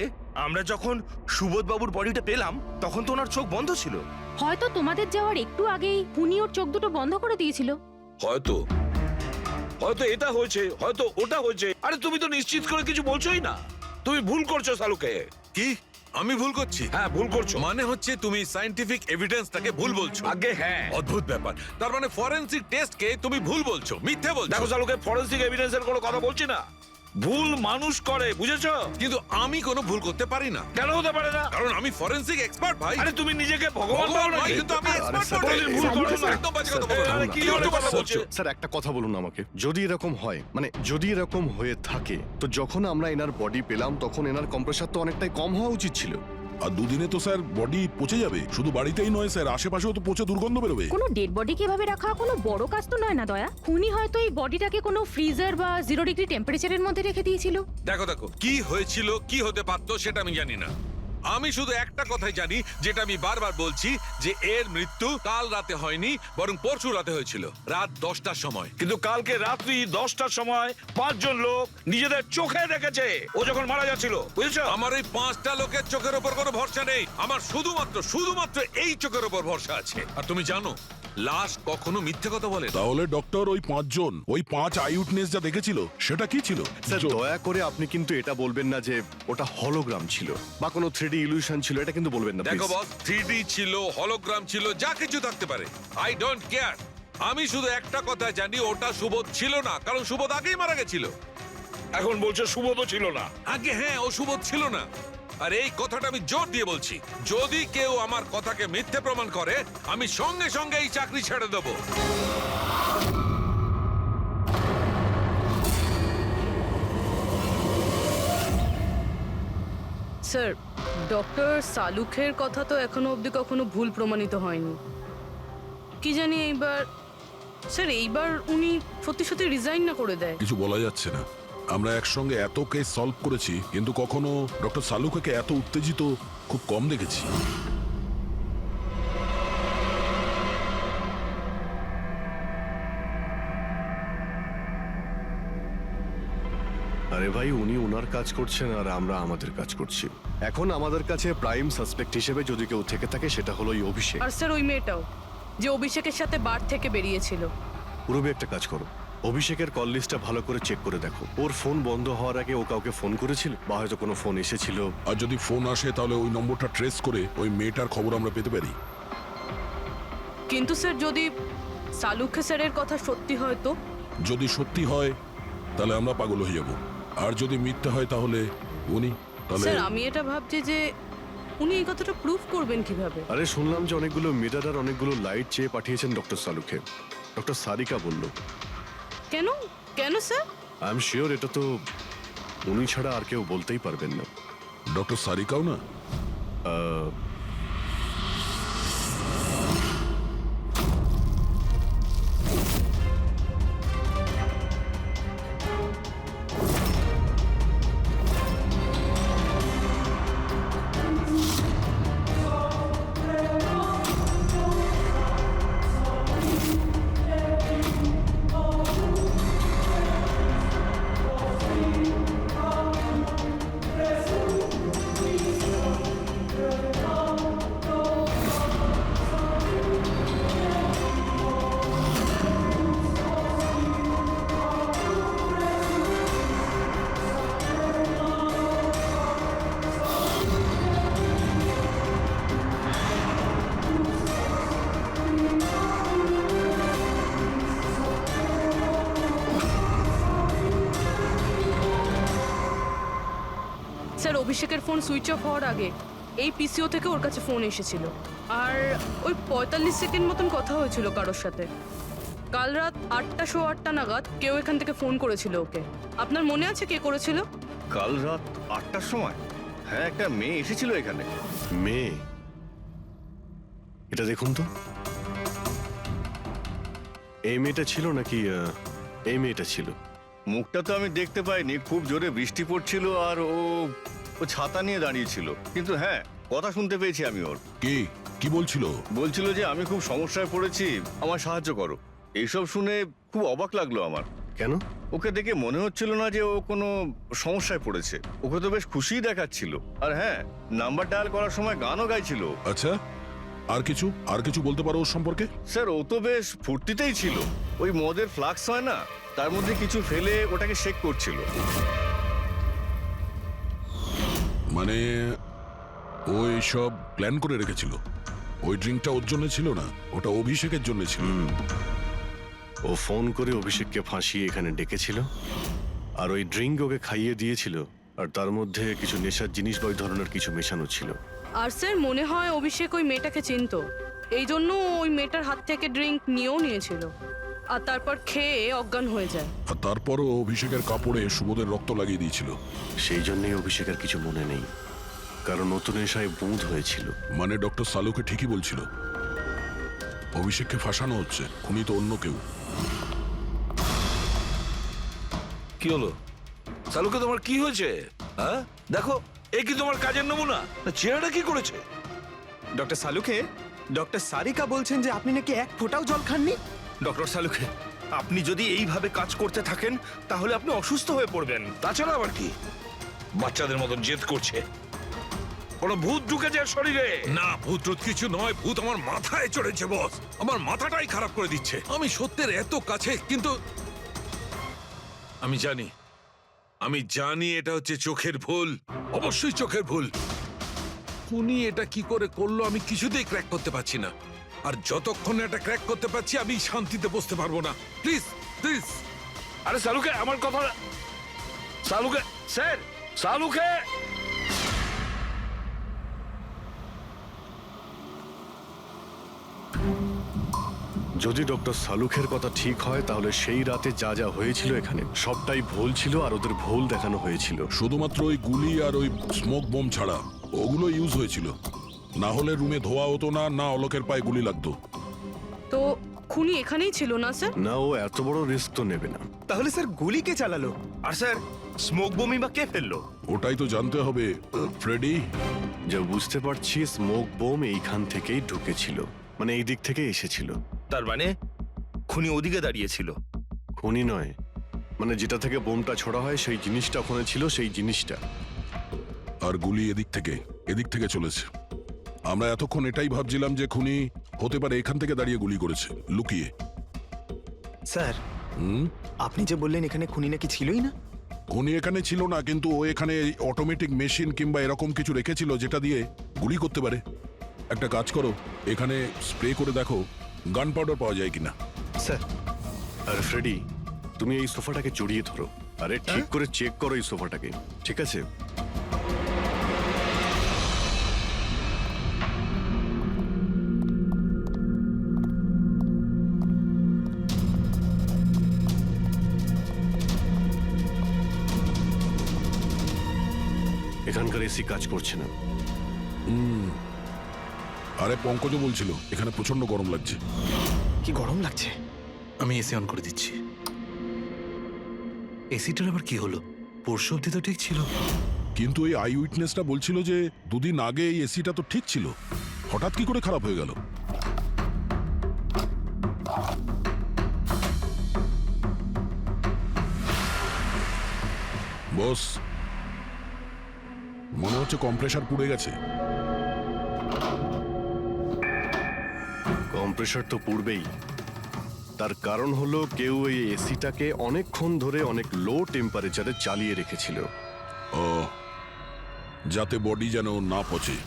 S1: আমরা যখন সুবোধ বাবুর বডিটা পেলাম তখন তো ওনার চোখ বন্ধ ছিল।
S15: হয়তো তোমাদের যাওয়ার একটু আগেই উনি ওর চোখ দুটো বন্ধ করে দিয়েছিল।
S10: হয়তো হয়তো এটা হয়েছে, হয়তো ওটা হয়েছে। আরে তুমি তো নিশ্চিত করে কিছু বলছোই না। তুমি ভুল করছো সালুকে।
S12: কি আমি ভুল করছি?
S10: হ্যাঁ, ভুল করছো।
S12: মানে হচ্ছে তুমি সায়েন্টিফিক এভিডেন্সটাকে ভুল বলছো।
S10: আগে হ্যাঁ,
S12: অদ্ভুত ব্যাপার। তার মানে ফরেনসিক টেস্টকে তুমি ভুল বলছো, মিথ্যে বলছো।
S10: দেখো সালুকে, ফরেনসিক এভিডেন্সের কোনো কথা বলছি না। ভুল মানুষ করে, বুঝেছো?
S12: কিন্তু আমি কোনো ভুল করতে পারি না।
S10: কেন হতে পারে না?
S12: কারণ আমি ফরেনসিক এক্সপার্ট ভাই।
S10: আরে তুমি নিজেকে ভগবান ভাবো
S12: নয়,
S10: নাকি?
S12: কিন্তু আমি এক্সপার্ট
S2: স্যার,
S12: বটে।
S10: ভুল করো না।
S12: একদম বাজে কথা বলো না।
S10: আরে কি হলো কথা বলছো?
S2: স্যার একটা কথা বলুন আমাকে, যদি এরকম হয়, মানে যদি এরকম হয়ে থাকে, তো যখন আমরা এনার বডি পেলাম তখন এনার কম্প্রেসার তো অনেকটাই কম হওয়া উচিত ছিল।
S4: আর দুদিনে তো স্যার বডি পচে যাবে। শুধু বাড়িতেই নয় স্যার, আশেপাশেও তো পচে দুর্গন্ধ বেরোবে।
S15: কোনো ডেড বডিকে এভাবে রাখা কোনো বড় কাজ তো নয় না দয়া। খুনি হয়তো এই বডিটাকে কোনো ফ্রিজার বা 0 ডিগ্রি টেম্পারেচারের মধ্যে রেখে দিয়েছিল।
S12: দেখো দেখো, কি হয়েছিল, কি হতে পারতো সেটা আমি জানি না, আমি শুধু একটা কথাই জানি, যেটা আমি বারবার বলছি, যে এর মৃত্যু কাল রাতে হয়নি, বরং পরশু রাতে হয়েছিল, রাত 10টার সময়।
S10: কিন্তু কালকে রাত্রি 10টার সময় 5 জন লোক নিজেদের চোখে দেখেছে ও যখন মারা যাচ্ছিল, বুঝেছো?
S12: আমার ওই 5টা লোকের চোখের ওপর কোনো ভরসা নেই। আমার শুধুমাত্র এই চোখের ওপর ভরসা আছে। আর তুমি জানো, লাশ কখনো মিথ্যে কথা বলে না।
S4: তাহলে ডক্টর ওই 5 জন, ওই 5 আই উইটনেস যা দেখেছিল সেটা কি ছিল?
S2: স্যার দয়া করে আপনি কিন্তু এটা বলবেন না যে ওটা হলোগ্রাম ছিল বা কোনো 3D ইলিউশন ছিল, এটা কিন্তু বলবেন না
S12: দেখো
S2: please।
S12: বস, 3D ছিল, হলোগ্রাম ছিল, যা কিছু থাকতে পারে, আই ডোন্ট কেয়ার। আমি শুধু একটা কথা জানি, ওটা সুবোধ ছিল না, কারণ সুবোধ আগেই মারা গেছিল।
S10: এখন বলছে সুবোধও ছিল না।
S12: আগে হ্যাঁ, ও সুবোধ ছিল না। আর এই কথাটা আমি জোর দিয়ে বলছি, যদি কেউ আমার কথাকে মিথ্যে প্রমাণ করে, আমি সঙ্গে সঙ্গে এই চাকরি ছেড়ে দেবো।
S3: স্যার, ডক্টর সালুখের কথা তো এখনো অবধি কখনো ভুল প্রমাণিত হয়নি। কি জানি এইবার উনি সত্যি সত্যি রিজাইন না করে দেয়।
S4: কিছু বলা যাচ্ছে না। আমরা একসঙ্গে এত কেস সলভ করেছি, কিন্তু কখনো ডক্টর সালুখাকে এত উত্তেজিত খুব কম দেখেছি।
S2: আরে ভাই, উনি ওনার কাজ করছেন আর আমরা আমাদের কাজ করছি। এখন আমাদের কাছে প্রাইম সাসপেক্ট হিসেবে যদি কেউ থেকে থাকে, সেটা হলো এই অভিষেক।
S3: আর স্যার ওই মেয়েটাও, যে অভিষেকের সাথে বার থেকে বেরিয়েছিল।
S2: পুরবি একটা কাজ করো, অভিষেকের কল লিস্টটা ভালো করে চেক করে দেখো। ওর ফোন বন্ধ হওয়ার আগে ও কাউকে ফোন করেছিল বা হয়তো কোনো ফোন এসেছিল।
S4: আর যদি ফোন আসে তাহলে ওই নম্বরটা ট্রেস করে ওই মেয়েটার খবর আমরা পেতে পারি।
S3: কিন্তু স্যার, যদি সালুখে স্যারের কথা সত্যি হয় তো?
S4: যদি সত্যি হয় তাহলে আমরা পাগল হয়ে যাব, আর যদি মিথ্যে হয় তাহলে উনি তাহলে।
S3: স্যার, আমি এটা ভাবছি যে উনি এই কথাটা প্রুফ করবেন কিভাবে?
S2: আরে শুনলাম যে অনেকগুলো মিটার আর অনেকগুলো লাইট চেয়ে পাঠিয়েছেন ডক্টর সালুখে। ডক্টর সারিকা বলল।
S3: কেন কেন স্যার?
S2: আই এম শিওর এটা তো উনি ছাড়া আর কেউ বলতেই পারবেন না।
S4: ডক্টর সারিকাও না?
S3: স্যার, অভিষেকের ফোন সুইচ অফ হওয়ার আগে এই পিসিও থেকে ওর কাছে ফোন এসেছিল, আর ওই 45 সেকেন্ড মতন কথা হয়েছিল কারোর সাথে। কাল রাত 8:08 নাগাদ কেউ এখান থেকে ফোন করেছিল ওকে। আপনার মনে আছে কে করেছিল?
S1: কাল রাত 8টার সময়? হ্যাঁ, একটা মেয়ে এসেছিল এখানে।
S2: মেয়ে? এটা দেখুন তো, এই মেয়েটা ছিল নাকি এই মেয়েটা ছিল?
S1: মুখটা তো আমি দেখতে পাইনি, খুব জোরে বৃষ্টি পড়ছিল আর ও ছাতা নিয়ে দাঁড়িয়েছিল। কিন্তু হ্যাঁ, কথা শুনতে পেয়েছি আমি ওর।
S4: কি বলছিল?
S1: বলছিল যে আমি খুব সমস্যায় পড়েছি, আমার সাহায্য করো। এইসব শুনে খুব অবাক লাগলো আমার।
S2: কেন?
S1: ওকে দেখে মনে হচ্ছিল না যে ও কোনো সমস্যায় পড়েছে। ওকে তো বেশ খুশিই দেখাচ্ছিল। আর হ্যাঁ, নাম্বার ডায়াল করার সময় গানও গাইছিল।
S4: আচ্ছা, আর কিছু বলতে পারো ওর সম্পর্কে?
S1: স্যার, ও তো বেশ ফুর্তিতেই ছিল। ওই মদের ফ্লাক্স হয় না, তার মধ্যে কিছু ফেলে ওটাকে শেক করছিল।
S4: মানে ও সব প্ল্যান করে রেখেছিল? ওই ড্রিঙ্কটা ওর জন্য ছিল না, ওটা অভিষেকের জন্য ছিল।
S2: ও ফোন করে অভিষেককে ফাঁসিয়ে এখানে ডেকেছিল, আর ওই ড্রিঙ্ক ওকে খাইয়ে দিয়েছিল, আর তার মধ্যে কিছু নেশার জিনিস বা ওই ধরনের কিছু মেশানো ছিল।
S3: আর স্যার, মনে হয় অভিষেক ওই মেয়েটাকে চিনতো, এই জন্য ওই মেয়েটার হাত থেকে ড্রিঙ্ক নিয়েও নিয়েছিল, আর তারপর খেয়ে অজ্ঞান হয়ে যায়।
S4: আর তারপরও অভিষেকের কাপড়ে সুবোধের রক্ত লাগিয়ে দিয়েছিল।
S2: সেই জন্যই অভিষেকের কিছু মনে নেই, কারণ নতুন নেশায় বুঁদ হয়েছিল।
S4: মানে ডক্টর সালুকে ঠিকই বলছিল, অভিষেককে ফাঁসানো হচ্ছে, খুনি তো অন্য কেউ।
S10: কি হলো সালুকে, তোমার কি হয়েছে? হ্যাঁ, দেখো এ কি তোমার কাজের নমুনা না চেহারাটা কি করেছে?
S5: ডক্টর সালুকে, ডক্টর সারিকা বলছেন যে আপনি নাকি এক ফোঁটাও জল খাননি।
S1: ডক্টর সালুকে, আপনি যদি এইভাবে কাজ করতে থাকেন তাহলে আপনি অসুস্থ হয়ে পড়বেন।
S10: তাছাড়া আবার কি বাচ্চাদের মতন জেদ করছে? কোনো ভূত ঢুকেছে এর শরীরে?
S12: না, ভূত টুত কিছু নয়, ভূত আমার মাথায় চড়েছে বস। আমার মাথাটাই খারাপ করে দিচ্ছে। আমি সত্যের এত কাছে, কিন্তু আমি জানি এটা হচ্ছে চোখের ভুল, অবশ্যই চোখের ভুল। উনি এটা কি করে করলো আমি কিছুতেই ক্র্যাক করতে পারছি না। আর যতক্ষণ এটা ক্র্যাক করতে পারছি আমি শান্তিতে বসতে পারবো না। Please please.
S10: আরে সালুকে, আমার কথা। সালুকে স্যার, সালুকে।
S2: যদি ডক্টর সালুখের কথা ঠিক হয় তাহলে সেই রাতে যা যা হয়েছিল এখানে সবটাই ভুল ছিল, আর ওদের ভুল দেখানো হয়েছিল।
S4: শুধুমাত্র ওই গুলি আর ওই স্মোক বোম ছাড়া ওগুলো ইউজ হয়েছিল, না হলে রুমে ধোয়া হতো না, না অলোকের পায়ে গুলি লাগতো।
S3: তো খুনি এখানেই ছিল না স্যার?
S2: না, ও এত বড় রিস্ক তো নেবে না।
S5: তাহলে স্যার গুলি কে চালালো?
S1: আর স্যার স্মোক বোমই বা কে ফেললো?
S4: ওটাই তো জানতে হবে ফ্রেডি।
S2: যা বুঝতে পারছি স্মোক বোম এইখান থেকেই ঢুকেছিল, মানে এই দিক থেকে এসেছিল।
S1: তার মানে খুনি ওদিকে দাঁড়িয়েছিল?
S2: খুনি নয়, মানে যেটা থেকে বোমটা ছোড়া হয় সেই জিনিসটা ওখানে ছিল, সেই জিনিসটা।
S4: আর গুলি এদিক থেকে চলেছে। আমরা এতক্ষণ এটাই ভাবছিলাম যে খুনি হতে পারে এখান থেকে দাঁড়িয়ে গুলি করেছে লুকিয়ে।
S5: স্যার, আপনি যে বললেন এখানে খুনি নাকি ছিলই না?
S4: খুনি এখানে ছিল না, কিন্তু ও এখানে অটোমেটিক মেশিন কিংবা এরকম কিছু রেখেছিল যেটা দিয়ে গুলি করতে পারে। একটা কাজ করো, এখানে স্প্রে করে দেখো গান পাউডার পাওয়া যায় কিনা।
S5: স্যার।
S2: আর ফ্রেডি, তুমি এই সোফাটাকে জড়িয়ে ধরো, আরে ঠিক করে চেক করো এই সোফাটাকে, ঠিক আছে? এখানকার এসি কাজ করছে না।
S4: আরে পঙ্কজ বলছিল এখানে প্রচন্ড গরম লাগছে।
S5: কি গরম লাগছে?
S7: আমি এসি অন করে দিচ্ছি। এসিটার আবার কি হলো? পরশু অব্দি তো ঠিক ছিল।
S4: কিন্তু এই আই উইটনেসটা বলছিল যে দুদিন আগে এই এসিটা তো ঠিক ছিল, হঠাৎ কি করে খারাপ হয়ে গেল? বস, মনে হচ্ছে কম্প্রেসার পুড়ে গেছে।
S2: কম্প্রেসার তো পূর্বেই, তার কারণ হলো কেউ এই এসিটাকে অনেকক্ষণ ধরে অনেক লো টেম্পারেচারে চালিয়ে রেখেছিল।
S4: ও, যাতে বডি যেন না পচে।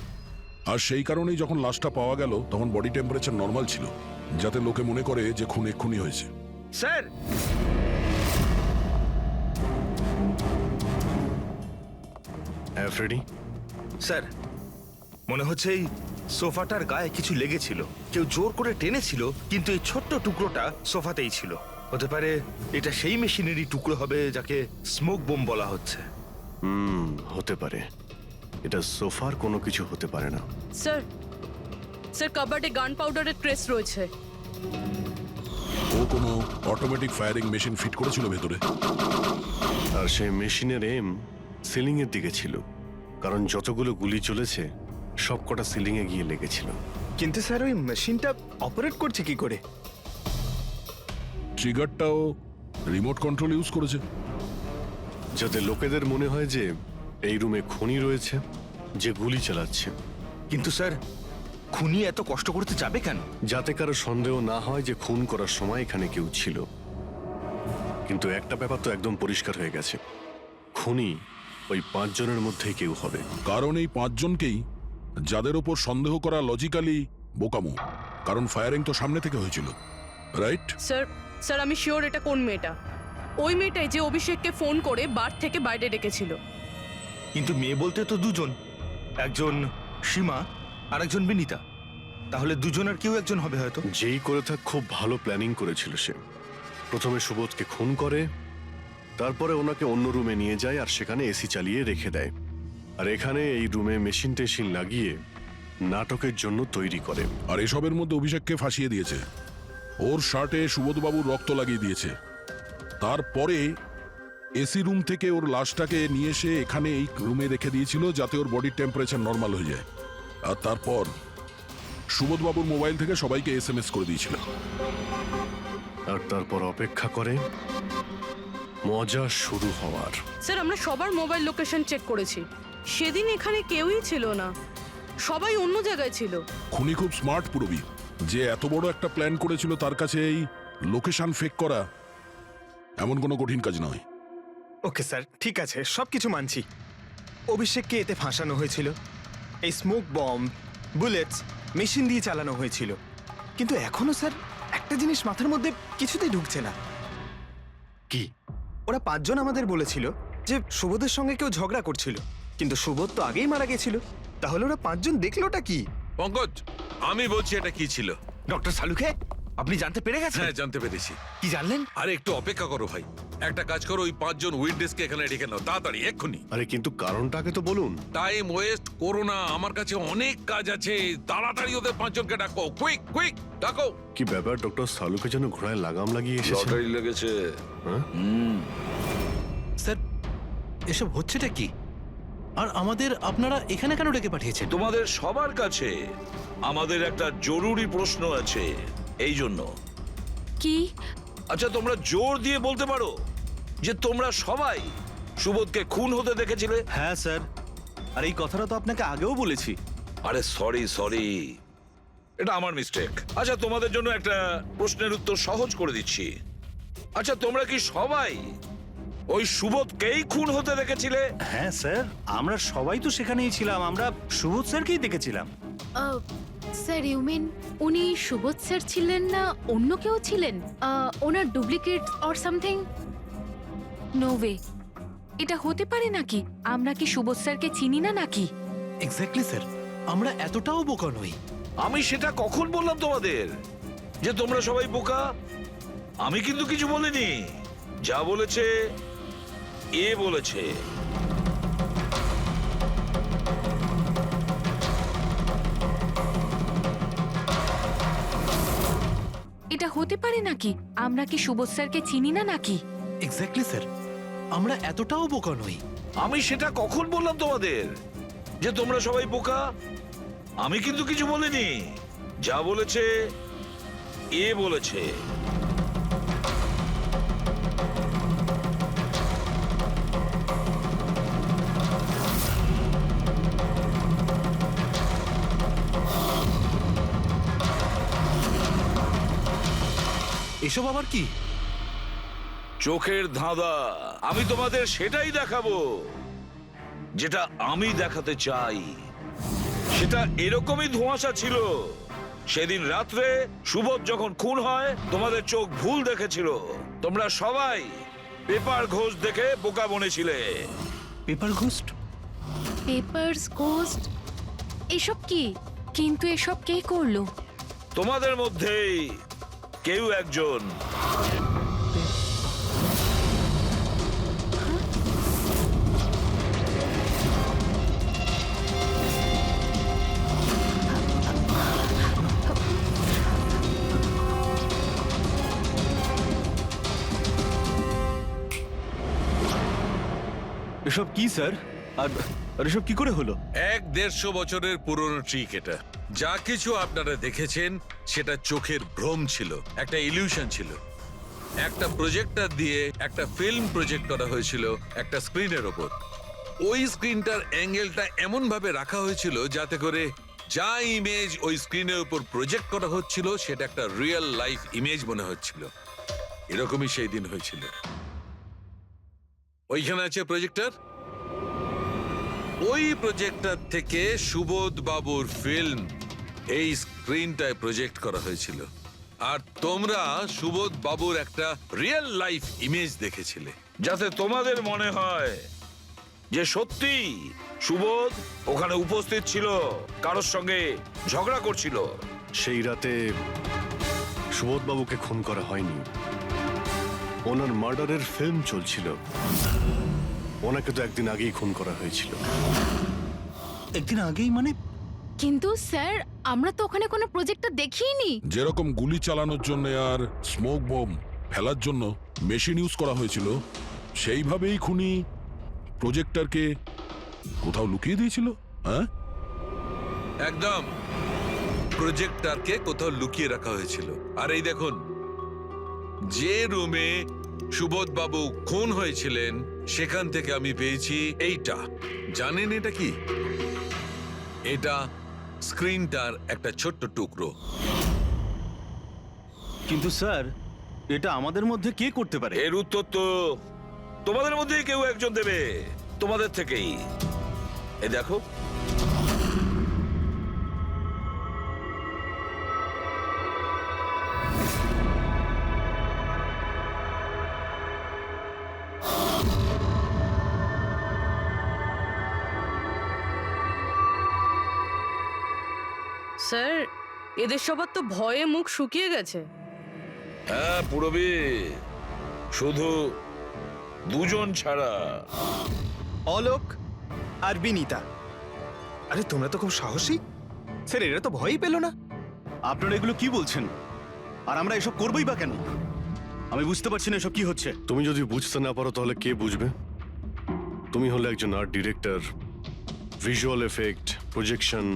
S4: আর সেই কারণেই যখন লাশটা পাওয়া গেল তখন বডি টেম্পারেচার নর্মাল ছিল, যাতে লোকে মনে করে যে খুন এক্ষুনি হয়েছে।
S1: স্যার,
S2: হ্যাঁ ফ্রেডি?
S1: স্যার মনে হচ্ছে এই সোফাটার গায়ে কিছু লেগেছিল, কেউ জোর করে টেনেছিল, কিন্তু এই ছোট্ট টুকরোটা সোফাতেই ছিল। হতে পারে এটা সেই মেশিনেরই টুকরো হবে যাকে স্মোক বোম বলা হচ্ছে।
S2: হতে পারে। এটা সোফার কোনো কিছু হতে পারে না।
S3: স্যার কাবার্ডে গান পাউডারের ট্রেস রয়েছে।
S4: ও কোনো অটোমেটিক ফায়ারিং মেশিন ফিট করেছিল ভেতরে।
S2: আর সেই মেশিনের এম সিলিং এর দিকে ছিল, কারণ যতগুলো গুলি চলেছে সবকটা সিলিং এ গিয়ে লেগেছিল।
S5: কিন্তু স্যার ওই মেশিনটা অপারেট করছে কি করে?
S4: ট্রিগারটাও রিমোট কন্ট্রোল ইউজ করেছে,
S2: যাতে লোকেদের মনে হয় যে এই রুমে খুনি রয়েছে যে গুলি চালাচ্ছে।
S1: কিন্তু স্যার খুনি এত কষ্ট করতে যাবে কেন?
S2: যাতে কারো সন্দেহ না হয় যে খুন করার সময় এখানে কেউ ছিল। কিন্তু একটা ব্যাপার তো একদম পরিষ্কার হয়ে গেছে, খুনি ওই 5 জনের মধ্যেই কেউ হবে।
S4: কারণ এই 5 জনকেই যাদের ওপর সন্দেহ করা লজিক্যালি বোকামো, কারণ ফায়ারিং তো সামনে থেকে হয়েছিল, রাইট?
S3: স্যার আমি শিওর এটা কোন মেয়েটা। ওই মেয়েটাই যে অভিষেককে ফোন করে বার থেকে বাইরে ডেকেছিল।
S1: কিন্তু মেয়ে বলতে তো দুজন, একজন সীমা আর একজন বিনীতা। তাহলে দুজনের কেউ একজন হবে হয়তো।
S2: যেই করে থাক খুব ভালো প্ল্যানিং করেছিল সে। প্রথমে সুবোধকে খুন করে, তারপরে ওনাকে অন্য রুমে নিয়ে যায় আর সেখানে এসি চালিয়ে রেখে দেয়। আর এখানে এই রুমে মেশিন টেশিন লাগিয়ে নাটকের জন্য তৈরি করে।
S4: আর এসবের মধ্যে অভিষেককে ফাঁসিয়ে দিয়েছে, ওর শার্টে সুবোধবাবুর রক্ত লাগিয়ে দিয়েছে। তারপরে এসি রুম থেকে ওর লাশটাকে নিয়ে এসে এখানে এই রুমে রেখে দিয়েছিল যাতে ওর বডির টেম্পারেচার নর্মাল হয়ে যায়। আর তারপর সুবোধবাবুর মোবাইল থেকে সবাইকে এসএমএস করে দিয়েছিল।
S2: আর তারপর অপেক্ষা করে মজা শুরু হওয়ার।
S3: স্যার আমরা সবার মোবাইল লোকেশন চেক করেছি, সেদিন এখানে কেউই ছিল না, সবাই অন্য জায়গায় ছিল।
S4: খুনি খুব স্মার্ট পুরবি, যে এত বড় একটা প্ল্যান করেছিল তার কাছে এই লোকেশন ফেক করা এমন কোনো কঠিন কাজ নয়।
S5: ওকে স্যার, ঠিক আছে, সবকিছু মানছি। অভিষেককে এতে ফাঁসানো হয়েছিল, এই স্মোক বম্ব, বুলেটস, মেশিন দিয়ে চালানো হয়েছিল। কিন্তু এখনো স্যার একটা জিনিস মাথার মধ্যে কিছুতেই ঢুকছে না।
S2: কি?
S5: ওরা 5 জন আমাদের বলেছিল যে সুবোধের সঙ্গে কেউ ঝগড়া করছিল, কিন্তু সুবোধ তো আগেই মারা গেছিল। তাহলে ওরা 5 জন দেখলোটা কি?
S12: পঙ্কজ, আমি বলছি এটা কি ছিল।
S1: ডক্টর সালুকে, আপনি জানতে পেরে গেছেন?
S12: হ্যাঁ, জানতে পেরেছি।
S1: কি জানলেন?
S12: আরে একটু অপেক্ষা করো ভাই, একটা কাজ করো, ওই 5 জন উইটনেসকে এখানে ডেকে নাও তাড়াতাড়ি, এক্ষুনি।
S2: আরে কিন্তু কারণটাকে তো বলুন।
S12: টাইম ওয়েস্ট করো না, আমার কাছে অনেক কাজ আছে। তাড়াতাড়ি ওদের 5 জনকে ডাকো, কুইক কুইক ডাকো।
S2: কি ব্যাপার, ডক্টর সালুকে যেন ঘোড়ায় লাগাম লাগিয়ে এসেছে।
S10: লটারি লেগেছে।
S2: হ্যাঁ?
S7: স্যার এসব হচ্ছেটা কি? আর আমাদের আপনারা এখানে কেন ডেকে পাঠিয়েছেন?
S10: তোমাদের সবার কাছে আমাদের একটা জরুরি প্রশ্ন আছে, এই জন্য।
S8: কি?
S10: আচ্ছা, তোমরা জোর দিয়ে বলতে পারো যে তোমরা সবাই সুবোধকে খুন হতে দেখেছিলে?
S6: হ্যাঁ স্যার, আর এই কথাটা তো আপনাকে আগেও বলেছি।
S10: আরে সরি, এটা আমার মিস্টেক। আচ্ছা, তোমাদের জন্য একটা প্রশ্নের উত্তর সহজ করে দিচ্ছি। আচ্ছা, তোমরা কি সবাই ওই সুবোধকেই খুন হতে দেখেছিলে?
S9: হ্যাঁ স্যার, আমরা সবাই তো সেখানেই ছিলাম, আমরা সুবোধ স্যারকেই দেখেছিলাম।
S8: স্যার ইউ মিন উনি সুবোধ স্যার ছিলেন না অন্য কেউ ছিলেন? ওনার duplicate or something? No way, এটা হতে পারে নাকি? আমরা কি সুবোধ স্যারকে চিনি না নাকি?
S7: এক্স্যাক্টলি স্যার, আমরা এতটাও বোকা নই।
S10: আমি সেটা কখন বললাম তোমাদের যে তোমরা সবাই বোকা? আমি কিন্তু কিছু বলিনি, যা বলেছে এ বলেছে।
S8: এটা হতে পারে নাকি? আমরা কি সুবোধ স্যারকে চিনি না নাকি?
S7: এক্স্যাক্টলি স্যার, আমরা এতটাও বোকা নই।
S10: আমি সেটা কখন বললাম তোমাদের যে তোমরা সবাই বোকা? আমি কিন্তু কিছু বলিনি, যা বলেছে এ বলেছে।
S7: এসব আবার কি?
S10: চোখের ধাঁধা। আমি তোমাদের সেটাই দেখাবো যেটা আমি দেখাতে চাই। সেটা এরকমই ধোঁয়াশা ছিল। সেদিন রাত্রে সুবোধ যখন খুন হয়, তোমাদের চোখ ভুল দেখেছিল। তোমরা সবাই পেপার ঘোষ দেখে বোকা বনেছিলে।
S7: Pepper ghost?
S8: Pepper's ghost? এসব কি? কিন্তু এসব কে করলো?
S10: তোমাদের মধ্যেই কেউ একজন।
S6: এসব কি স্যার? আর এসব কি করে হলো?
S12: 1-150 বছরের পুরনো ট্রিক এটা। যা কিছু আপনারা দেখেছেন সেটা চোখের ভ্রম ছিল, একটা ইলিউশন ছিল। একটা প্রজেক্টর দিয়ে একটা ফিল্ম প্রজেক্ট করা হয়েছিল একটা স্ক্রিনের ওপর। ওই স্ক্রিনটার অ্যাঙ্গেলটা এমন ভাবে রাখা হয়েছিল যাতে করে যা ইমেজ ওই স্ক্রিনের উপর প্রজেক্ট করা হচ্ছিল সেটা একটা রিয়েল লাইফ ইমেজ মনে হচ্ছিল। এরকমই সেই দিন হয়েছিল। ওইখানে আছে প্রজেক্টর। ওই প্রজেক্টর থেকে সুবোধ বাবুর ফিল্ম এই স্ক্রিনটায় প্রজেক্ট করা হয়েছিল। আর তোমরা সুবোধ বাবুর একটা রিয়েল লাইফ ইমেজ দেখেছিলে,
S10: যাতে তোমাদের মনে হয় যে সত্যি সুবোধ ওখানে উপস্থিত ছিল, কারোর সঙ্গে ঝগড়া করছিল।
S2: সেই রাতে সুবোধবাবুকে খুন করা হয়নি, ওনার মার্ডারের ফিল্ম চলছিল। ওনাকে তো একদিন আগেই খুন করা হয়েছিল।
S9: একদিন আগেই মানে?
S8: কিন্তু স্যার আমরা তো ওখানে কোনো প্রজেক্টর দেখিনি।
S4: যেরকম গুলি চালানোর জন্য আর স্মোক বম ফেলার জন্য মেশিন ইউজ করা হয়েছিল, সেইভাবেই খুনি প্রজেক্টরকে কোথাও লুকিয়ে দিয়েছিল। হ্যাঁ,
S12: একদম প্রজেক্টরকে কোথাও লুকিয়ে রাখা হয়েছিল। আর এই দেখুন, যে রুমে সুবোধ বাবু খুন হয়েছিলেন সেখান থেকে আমি পেয়েছি এইটা। জানেন এটা কি? এটা স্ক্রিনটার একটা ছোট্ট টুকরো।
S6: কিন্তু স্যার, এটা আমাদের মধ্যে কে করতে পারে?
S10: এর উত্তর তো তোমাদের মধ্যেই কেউ একজন দেবে, তোমাদের থেকেই। এই দেখো,
S3: স্যার, এদের সবার তো ভয়ে মুখ শুকিয়ে গেছে।
S10: হ্যাঁ পুরবী, শুধু দুজন ছাড়া।
S5: অলোক আর বিনীতা। আরে তোমরা তো খুব সাহসী। স্যার, এরা তো ভয়ই পেল না।
S6: আপনারা এগুলো কি বলছেন? আর আমরা এসব করবোই বা কেন? আমি বুঝতে পারছি না এসব কি হচ্ছে।
S2: তুমি যদি বুঝতে না পারো তাহলে কে বুঝবে? তুমি হলে একজন art director, visual effect, projection,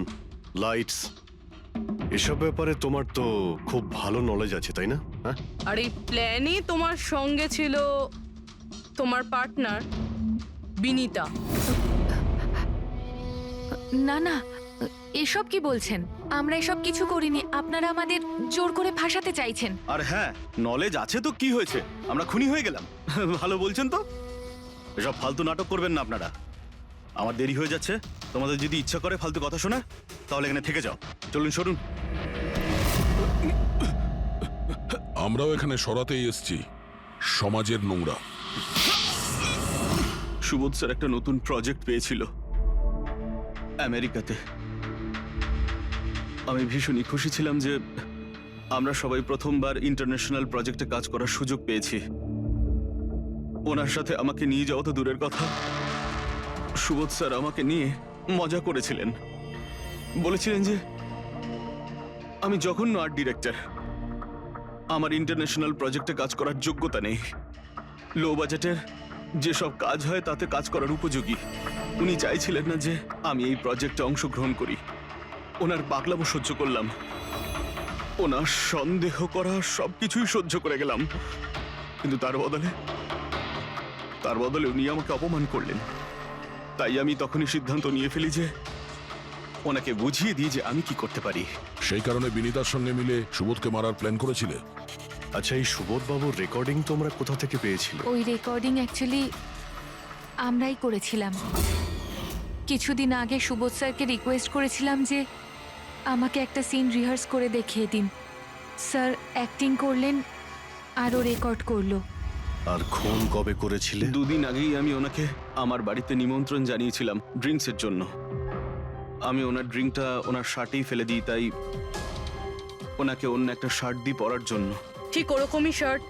S2: lights, এসব ব্যাপারে তোমার তো খুব ভালো নলেজ আছে, তাই না? হ্যাঁ,
S3: আর এই প্ল্যানই তোমার সঙ্গে ছিল তোমার পার্টনার বিনীতা।
S8: না না, এসব কি বলছেন? আমরা এসব কিছু করিনি। আপনারা আমাদের জোর করে ফাঁসাতে চাইছেন।
S6: আর হ্যাঁ, নলেজ আছে তো কি হয়েছে? আমরা খুনি হয়ে গেলাম। ভালো বলছেন তো। এসব ফালতু নাটক করবেন না আপনারা। আমার দেরি হয়ে যাচ্ছে। তোমাদের যদি ইচ্ছা করে ফালতু কথা শোনা, তাহলে এখানে থেকে যাও। চলুন, সরুন।
S4: আমরাও এখানে সরাতেই এসছি সমাজের নোংরা।
S6: সুবোধ স্যার একটা নতুন প্রজেক্ট পেয়েছিল আমেরিকাতে। আমি ভীষণই খুশি ছিলাম যে আমরা সবাই প্রথমবার ইন্টারন্যাশনাল প্রজেক্টে কাজ করার সুযোগ পেয়েছি। ওনার সাথে আমাকে নিয়ে যাওয়া তো দূরের কথা, সুবোধ স্যার আমাকে নিয়ে মজা করেছিলেন। বলেছিলেন যে আমি জঘন্য আর্ট ডিরেক্টর, আমার ইন্টারন্যাশনাল প্রজেক্টে কাজ করার যোগ্যতা নেই, লো বাজেটের যেসব কাজ হয় তাতে কাজ করার উপযোগী। উনি চাইছিলেন না যে আমি এই প্রজেক্টে অংশগ্রহণ করি। ওনার পাগলামো সহ্য করলাম, ওনার সন্দেহ করা সবকিছুই সহ্য করে গেলাম। কিন্তু তার বদলে উনি আমাকে অপমান করলেন। তাই আমি তখনই সিদ্ধান্ত নিয়ে ফেলি যে ওনাকে বুঝিয়ে দিই যে আমি কি করতে পারি।
S4: সেই কারণে বিনীতার সঙ্গে মিলে সুবোধকে মারার প্ল্যান করেছিলে।
S2: আচ্ছা, এই সুবোধ বাবুর রেকর্ডিং তোমরা কোথা থেকে পেয়েছিলে?
S8: ওই রেকর্ডিং অ্যাকচুয়ালি আমরাই করেছিলাম। কিছুদিন আগে সুবোধ স্যারকে রিকোয়েস্ট করেছিলাম যে আমাকে একটা সিন রিহার্স করে দেখিয়ে দিন। স্যার অ্যাক্টিং করলেন আর ও রেকর্ড করলো।
S2: আর খুন কবে করেছিলে?
S6: দুদিন আগেই আমি ওনাকে আমার বাড়িতে নিমন্ত্রণ জানিয়েছিলাম ড্রিঙ্কসের জন্য। আমি ওনার ড্রিঙ্কটা ওনার শার্টেই ফেলে দিই, তাই ওনাকে অন্য একটা শার্ট দিই পরার জন্য।
S3: ঠিক ওরকমই শার্ট,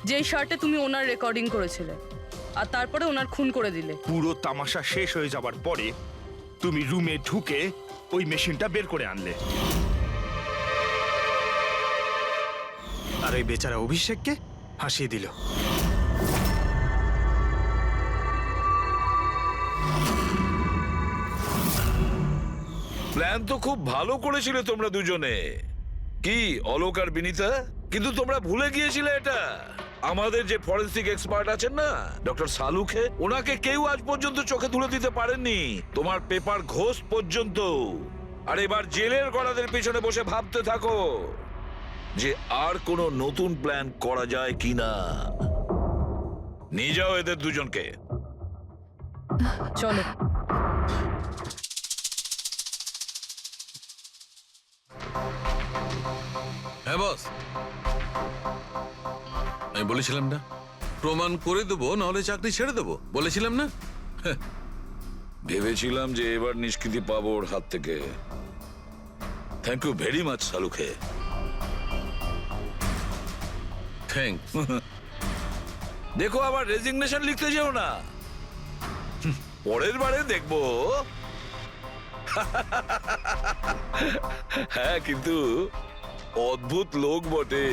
S3: যেই শার্টে তুমি ওনার রেকর্ডিং করেছিলে, আর তারপরে ওনার খুন করে দিলে।
S1: পুরো তামাশা শেষ হয়ে যাবার পরে তুমি রুমে ঢুকে ওই মেশিনটা বের করে আনলে।
S5: আর ওই বেচারা অভিষেককে ফাঁসিয়ে দিল।
S10: প্ল্যান তো খুব ভালো করেছিলে তোমরা দুজনে, কি অলোক আর বিনীতা? কিন্তু তোমরা ভুলে গিয়েছিলে এটা। আমাদের যে ফরেন্সিক এক্সপার্ট আছেন না, ডক্টর সালুখে, ওনাকে কেউ আজ পর্যন্ত চোখে তুলে দিতে পারেননি, তোমার পেপার ঘোষ পর্যন্ত। আর এবার জেলের গড়াদের পেছনে বসে ভাবতে থাকো যে আর কোনো নতুন প্ল্যান করা যায় কিনা। নিয়ে যাও এদের দুজনকে।
S3: চলো।
S12: হ্যাঁ বস, আমি বলেছিলাম না প্রমাণ করে দেবো, নাহলে চাকরি ছেড়ে দেবো, বলেছিলাম না?
S10: ভেবেছিলাম যে এবার নিষ্কৃতি পাবো ওর হাত থেকে। Thank you very much Salunkhe.
S12: Thank.
S10: দেখো আবার রেজিগনেশন লিখতে যেও না, পরের বারে দেখবো। হ্যাঁ, কিন্তু অদ্ভুত লোক বটে।